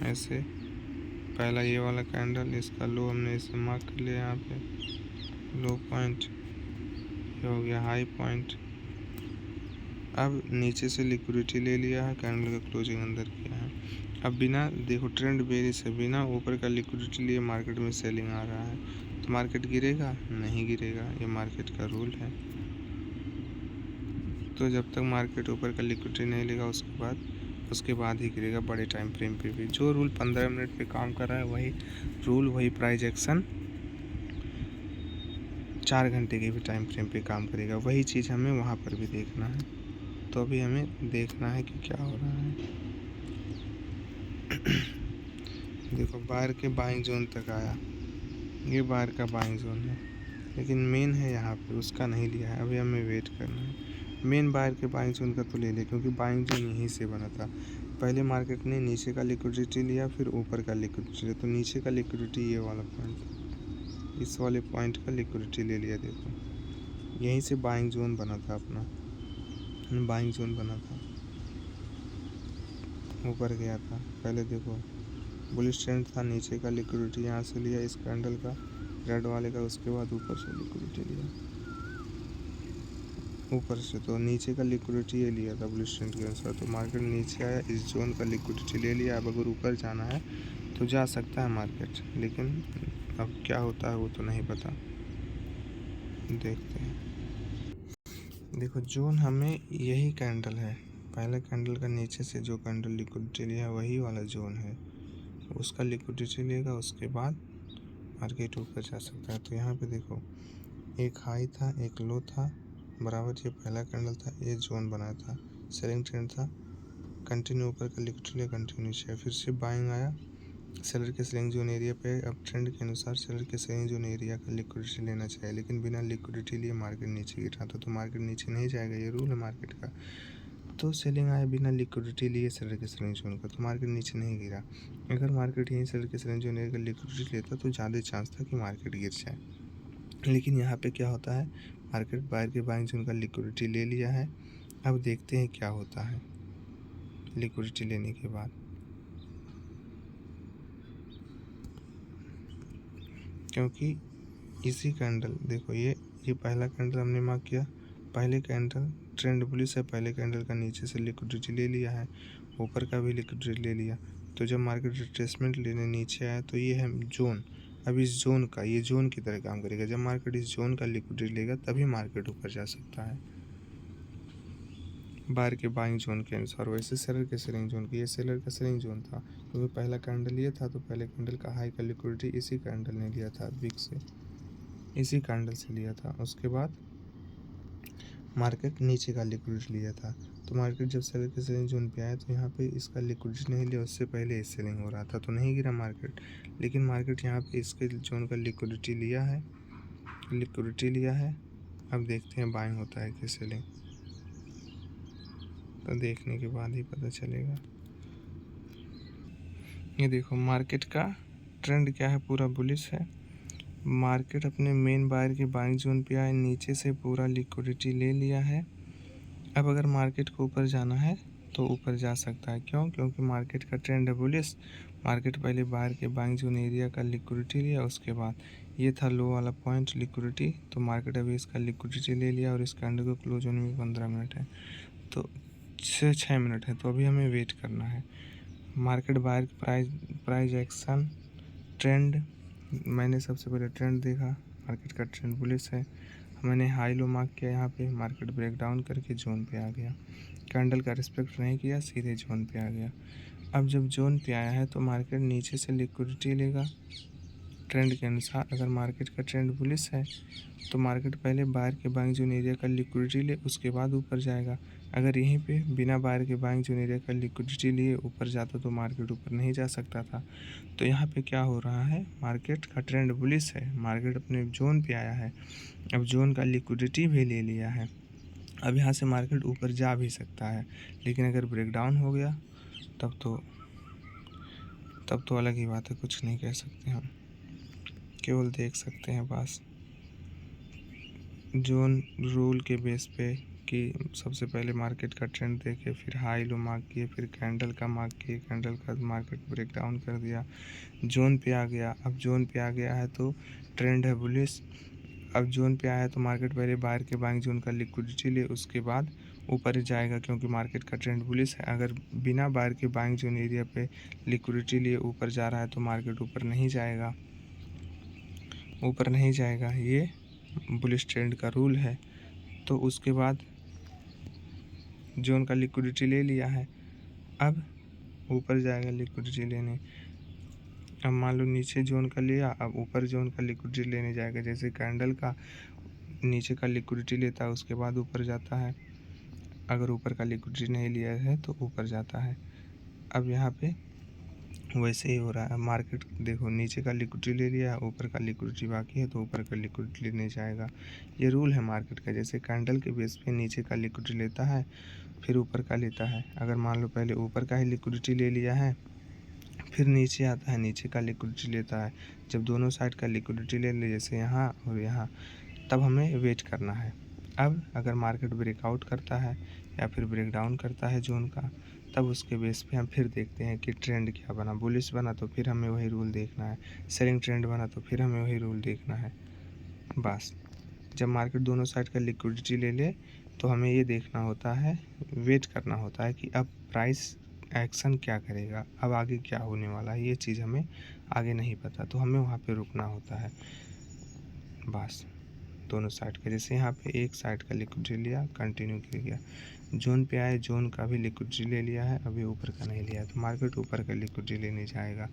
ऐसे। पहला ये वाला कैंडल, इसका लो हमने इसे मार्क कर लिया यहाँ पे, लो पॉइंट ये हो गया हाई पॉइंट। अब नीचे से लिक्विडिटी ले लिया है, कैंडल का क्लोजिंग अंदर किया है। अब बिना, देखो ट्रेंड बेरिश है, बिना ऊपर का लिक्विडिटी लिए मार्केट में सेलिंग आ रहा है तो मार्केट गिरेगा नहीं गिरेगा, ये मार्केट का रूल है। तो जब तक मार्केट ऊपर का लिक्विडिटी नहीं लेगा उसके बाद ही गिरेगा बड़े टाइम फ्रेम पे भी। जो रूल 15 मिनट पे काम कर रहा है वही रूल, वही प्राइस एक्शन 4 घंटे के भी टाइम फ्रेम पे काम करेगा, वही चीज़ हमें वहाँ पर भी देखना है। तो अभी हमें देखना है कि क्या हो रहा है। देखो बाहर के बाइंग जोन तक आया, ये बाहर का बाइंग जोन है लेकिन मेन है यहाँ पे उसका नहीं लिया है। अभी हमें वेट करना है, मेन बाहर के बाइंग जोन का तो ले लिया क्योंकि बाइंग जोन यहीं से बना था। पहले मार्केट ने नीचे का लिक्विडिटी लिया फिर ऊपर का लिक्विडिटी लिया, तो नीचे का लिक्विडिटी ये वाला पॉइंट, इस वाले पॉइंट का लिक्विडिटी ले लिया। देखो यहीं से बाइंग जोन बना था अपना, बाइंग जोन बना था, ऊपर गया था। पहले देखो बुलिश ट्रेंड था, नीचे का लिक्विडिटी यहाँ से लिया इस कैंडल का, रेड वाले का, उसके बाद ऊपर से लिक्विडिटी लिया ऊपर से, तो नीचे का लिक्विडिटी ये लिया था बुलिश ट्रेंड के अनुसार। तो मार्केट नीचे आया, इस जोन का लिक्विडिटी ले लिया। अब अगर ऊपर जाना है तो जा सकता है मार्केट, लेकिन अब क्या होता है वो तो नहीं पता, देखते हैं। देखो जोन हमें यही कैंडल है, पहले कैंडल का नीचे से जो कैंडल लिक्विडिटी लिया वही वाला जोन है, उसका लिक्विडिटी लेगा, उसके बाद मार्केट ऊपर जा सकता है। तो यहाँ पे देखो एक हाई था, एक लो था, बराबर ये पहला कैंडल था, ये जोन बना था, सेलिंग ट्रेंड था, कंटिन्यू ऊपर का लिक्विडिटी लिया, कंटिन्यू नीचे, फिर से बाइंग आया सेलर के सेलिंग जोन एरिया पे। अब ट्रेंड के अनुसार सेलर के सेलिंग जोन एरिया का लिक्विडिटी लेना चाहिए, लेकिन बिना लिक्विडिटी लिए मार्केट नीचे गिर रहा था, तो मार्केट नीचे नहीं जाएगा, ये रूल है मार्केट का। तो सेलिंग आया बिना लिक्विडिटी लिए सेलर के सेलिंग जोन का, तो मार्केट नीचे नहीं गिरा। अगर मार्केट यहीं सेलर के सेलिंग जोन एरिया का लिक्विडिटी लेता तो ज़्यादा चांस था कि मार्केट गिर जाए, लेकिन यहाँ पे क्या होता है, मार्केट बाहर के बाइंग जोन का लिक्विडिटी ले लिया है। अब देखते हैं क्या होता है लिक्विडिटी लेने के बाद। क्योंकि इसी कैंडल देखो ये पहला कैंडल हमने मार्क किया, पहले कैंडल ट्रेंड बुलिश है, पहले कैंडल का नीचे से लिक्विडिटी ले लिया है, ऊपर का भी लिक्विडिटी ले लिया। तो जब मार्केट रिट्रेसमेंट लेने नीचे आया तो ये है जोन, अब इस जोन का, ये जोन की तरह काम करेगा। जब मार्केट इस जोन का लिक्विडिटी लेगा तभी मार्केट ऊपर जा सकता है बाहर के बाइंग जोन के अनुसार। वैसे सेलर के सेलिंग जोन की, ये सेलर का सेलिंग जोन था, क्योंकि पहला कैंडल ये था, तो पहले कैंडल का हाई का लिक्विडिटी इसी कैंडल ने लिया था, विक से, इसी कैंडल से लिया था। उसके बाद मार्केट नीचे का लिक्विडिटी लिया था, तो मार्केट जब सेलर के सेलिंग जोन पे आया तो यहाँ पे इसका लिक्विडिटी नहीं लिया, उससे पहले इस सेलिंग हो रहा था, तो नहीं गिरा मार्केट। लेकिन मार्केट यहाँ पे इसके जोन का लिक्विडिटी लिया है, अब देखते हैं बाइंग होता है कि सेलिंग, तो देखने के बाद ही पता चलेगा। ये देखो मार्केट का ट्रेंड क्या है, पूरा बुलिश है। मार्केट अपने मेन बायर के बाइंग जोन पे आए, नीचे से पूरा लिक्विडिटी ले लिया है। अब अगर मार्केट को ऊपर जाना है तो ऊपर जा सकता है, क्यों? क्योंकि मार्केट का ट्रेंड है बुलिश। मार्केट पहले बाहर के बाइंग जोन एरिया का लिक्विडिटी लिया, उसके बाद ये था लो वाला पॉइंट लिक्विडिटी, तो मार्केट अभी इसका लिक्विडिटी ले लिया, और इस कैंडल को क्लोज होने में 15 मिनट है, तो 6 मिनट है, तो अभी हमें वेट करना है। मार्केट बाहर प्राइस एक्शन ट्रेंड, मैंने सबसे पहले ट्रेंड देखा, मार्केट का ट्रेंड बुलिश है, मैंने हाई लो मार्क किया, यहाँ पे मार्केट ब्रेक डाउन करके जोन पे आ गया, कैंडल का रिस्पेक्ट नहीं किया, सीधे जोन पे आ गया। अब जब जोन पे आया है तो मार्केट नीचे से लिक्विडिटी लेगा ट्रेंड के अनुसार। अगर मार्केट का ट्रेंड बुलिश है तो मार्केट पहले बाहर के बाइंग जोन एरिया का लिक्विडिटी ले, उसके बाद ऊपर जाएगा। अगर यहीं पे बिना बाहर के बाइंग जोन एरिया का लिक्विडिटी लिए ऊपर जाता तो मार्केट ऊपर नहीं जा सकता था। तो यहाँ पे क्या हो रहा है, मार्केट का ट्रेंड बुलिश है, मार्केट अपने जोन पे आया है, अब जोन का लिक्विडिटी भी ले लिया है, अब यहाँ से मार्केट ऊपर जा भी सकता है। लेकिन अगर ब्रेकडाउन हो गया तब तो अलग ही बात है, कुछ नहीं कह सकते हम, केवल देख सकते हैं बस जोन रूल के बेस पे कि सबसे पहले मार्केट का ट्रेंड देखे, फिर हाई लो मार्क किए, फिर कैंडल का मार्क किए, कैंडल का मार्केट ब्रेक डाउन कर दिया, जोन पे आ गया। अब जोन पे आ गया है तो ट्रेंड है बुलिश, अब जोन पे आया है तो मार्केट पहले बाहर के बाइंग जोन का लिक्विडिटी ले, उसके बाद ऊपर जाएगा, क्योंकि मार्केट का ट्रेंड बुलिश है। अगर बिना बाहर के बाइंग जोन एरिया पे लिक्विडिटी लिए ऊपर जा रहा है तो मार्केट ऊपर नहीं जाएगा, ये बुलिश ट्रेंड का रूल है। तो उसके बाद जोन का लिक्विडिटी ले लिया है, अब ऊपर जाएगा लिक्विडिटी लेने। अब मान लो नीचे जोन का लिया, अब ऊपर जोन का लिक्विडिटी लेने जाएगा, जैसे कैंडल का नीचे का लिक्विडिटी लेता है उसके बाद ऊपर जाता है, अगर ऊपर का लिक्विडिटी नहीं लिया है तो ऊपर जाता है। अब यहाँ पे वैसे ही हो रहा है, मार्केट देखो नीचे का लिक्विडिटी ले लिया है, ऊपर का लिक्विडिटी बाकी है तो ऊपर का लिक्विडिटी लेने जाएगा, ये रूल है मार्केट का। जैसे कैंडल के बेस पे नीचे का लिक्विडिटी लेता है फिर ऊपर का लेता है, अगर मान लो पहले ऊपर का ही लिक्विडिटी ले लिया है फिर नीचे आता है, नीचे का लिक्विडिटी लेता है, जब दोनों साइड का लिक्विडिटी ले ले जैसे यहाँ और यहाँ, तब हमें वेट करना है। अब अगर मार्केट ब्रेकआउट करता है या फिर ब्रेक डाउन करता है जोन का, तब उसके बेस पे हम फिर देखते हैं कि ट्रेंड क्या बना। बुलिश बना तो फिर हमें वही रूल देखना है, सेलिंग ट्रेंड बना तो फिर हमें वही रूल देखना है। बस जब मार्केट दोनों साइड का लिक्विडिटी ले ले तो हमें ये देखना होता है, वेट करना होता है कि अब प्राइस एक्शन क्या करेगा, अब आगे क्या होने वाला है। ये चीज़ हमें आगे नहीं पता, तो हमें वहाँ पे रुकना होता है। बस दोनों साइड का, जैसे यहाँ पे एक साइड का लिक्विडिटी लिया, कंटिन्यू कर गया, जोन पे आए, जोन का भी लिक्विडिटी ले लिया है, अभी ऊपर का नहीं लिया, तो मार्केट ऊपर का लिक्विडिटी लेने जाएगा।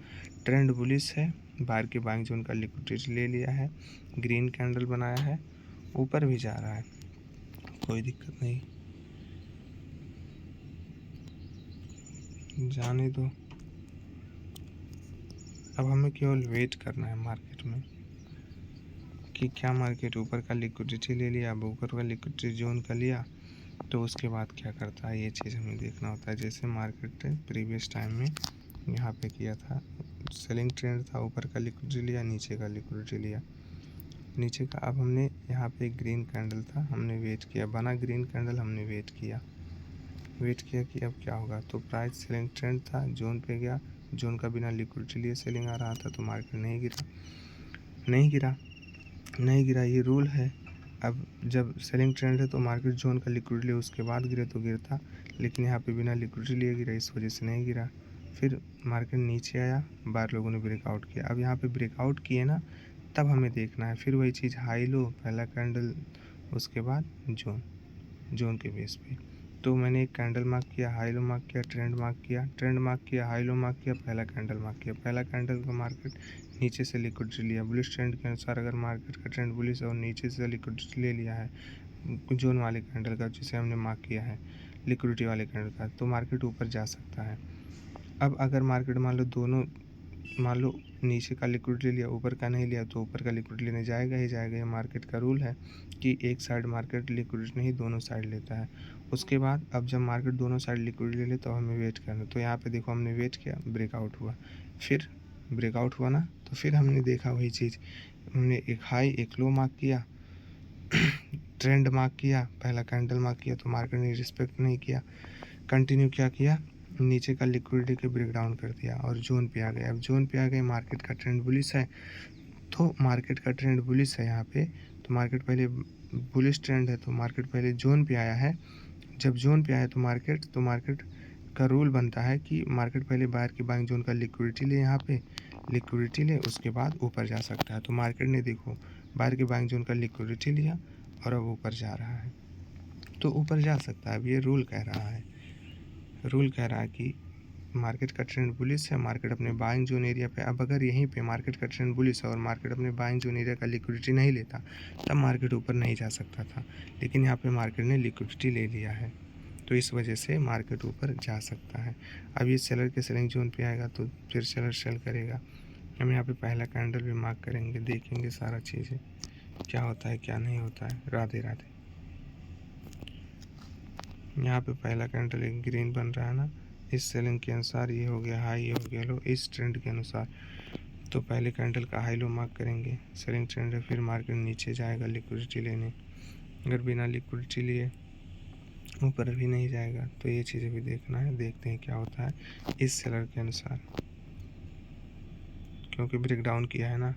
ट्रेंड बुलिश है, बाहर के बाइंग जोन का लिक्विडिटी ले लिया है, ग्रीन कैंडल बनाया है, ऊपर भी जा रहा है, कोई दिक्कत नहीं, जाने दो। अब हमें केवल वेट करना है मार्केट में कि क्या मार्केट ऊपर का लिक्विडिटी ले लिया, अब ऊपर का लिक्विडिटी जोन का लिया तो उसके बाद क्या करता है, ये चीज़ हमें देखना होता है। जैसे मार्केट प्रीवियस टाइम में यहाँ पे किया था, सेलिंग ट्रेंड था, ऊपर का लिक्विडिटी लिया, नीचे का लिक्विडिटी लिया, नीचे का। अब हमने यहाँ पे ग्रीन कैंडल था, हमने वेट किया, बना ग्रीन कैंडल, हमने वेट किया कि अब क्या होगा। तो प्राइस सेलिंग ट्रेंड था, जोन पे गया, जोन का बिना लिक्विडिटी लिए सेलिंग आ रहा था, तो मार्केट नहीं गिरा, ये रूल है। अब जब सेलिंग ट्रेंड है तो मार्केट जोन का लिक्विडिटी ले, उसके बाद गिरे तो गिरता, लेकिन यहाँ पे बिना लिक्विडिटी लिए गिरा, इस वजह से नहीं गिरा। फिर मार्केट नीचे आया, बाहर लोगों ने ब्रेकआउट किया, अब यहाँ पे ब्रेकआउट किए ना, तब हमें देखना है। फिर वही चीज़, हाई लो, पहला कैंडल, उसके बाद जोन के बेस पे। तो मैंने एक कैंडल मार्क किया, हाई लो मार्क किया, ट्रेंड मार्क किया, हाई लो मार्क किया, पहला कैंडल मार्क किया। पहला कैंडल का मार्केट नीचे से लिक्विडिटी लिया, बुलिश ट्रेंड के अनुसार अगर मार्केट का ट्रेंड बुलिश और नीचे से लिक्विडिटी ले लिया है जोन वाले कैंडल का, जिसे हमने मार्क किया है लिक्विडिटी वाले कैंडल का, तो मार्केट ऊपर जा सकता है। अब अगर मार्केट मान लो नीचे का लिक्विडिटी लिया, ऊपर का नहीं लिया, तो ऊपर का लिक्विडिटी लेने जाएगा ही जाएगा। ये मार्केट का रूल है कि एक साइड मार्केट लिक्विडिटी नहीं, दोनों साइड लेता है। उसके बाद अब जब मार्केट दोनों साइड लिक्विडिटी ले ले तो हमें वेट करना। तो यहाँ पे देखो, हमने वेट किया, ब्रेकआउट हुआ, फिर ब्रेकआउट हुआ ना, तो फिर हमने देखा वही चीज़, हमने एक हाई एक लो मार्क किया, ट्रेंड मार्क किया, पहला कैंडल मार्क किया, तो मार्केट ने रिस्पेक्ट नहीं किया, कंटिन्यू क्या किया, नीचे का लिक्विडिटी के ब्रेक डाउन कर दिया और जोन पे आ गए। अब जोन पे आ गए, मार्केट का ट्रेंड बुलिश है, तो मार्केट का ट्रेंड बुलिश है यहाँ पे, तो मार्केट पहले बुलिश ट्रेंड है, तो मार्केट पहले जोन पे आया है। जब जोन पे आया तो मार्केट का रूल बनता है कि मार्केट पहले बाहर की बाइंग जोन का लिक्विडिटी ले, यहाँ पे लिक्विडिटी ले, उसके बाद ऊपर जा सकता है। तो मार्केट ने देखो बाहर की बाइंग जोन का लिक्विडिटी लिया और अब ऊपर जा रहा है, तो ऊपर जा सकता है। अब ये रूल कह रहा है कि मार्केट का ट्रेंड बुलिश है, मार्केट अपने बाइंग जोन एरिया पे, अब अगर यहीं पे मार्केट का ट्रेंड बुलिश है और मार्केट अपने बाइंग जोन एरिया का लिक्विडिटी नहीं लेता, तब मार्केट ऊपर नहीं जा सकता था, लेकिन यहाँ पे मार्केट ने लिक्विडिटी ले लिया है, तो इस वजह से मार्केट ऊपर जा सकता है। अब ये सेलर के सेलिंग जोन पे आएगा तो फिर सेलर सेल करेगा। हम यहाँ पे पहला कैंडल भी मार्क करेंगे, देखेंगे सारा चीज़ें क्या होता है क्या नहीं होता है। राधे राधे। यहाँ पे पहला कैंडल एक ग्रीन बन रहा है ना, इस सेलिंग के अनुसार ये हो गया हाई, ये हो गया लो, इस ट्रेंड के अनुसार। तो पहले कैंडल का हाई लो मार्क करेंगे, सेलिंग ट्रेंड है, फिर मार्केट नीचे जाएगा लिक्विडिटी लेने, अगर बिना लिक्विडिटी लिए ऊपर भी नहीं जाएगा, तो ये चीज़ें भी देखना है। देखते हैं क्या होता है इस सेलर के अनुसार, क्योंकि ब्रेक डाउन किया है ना,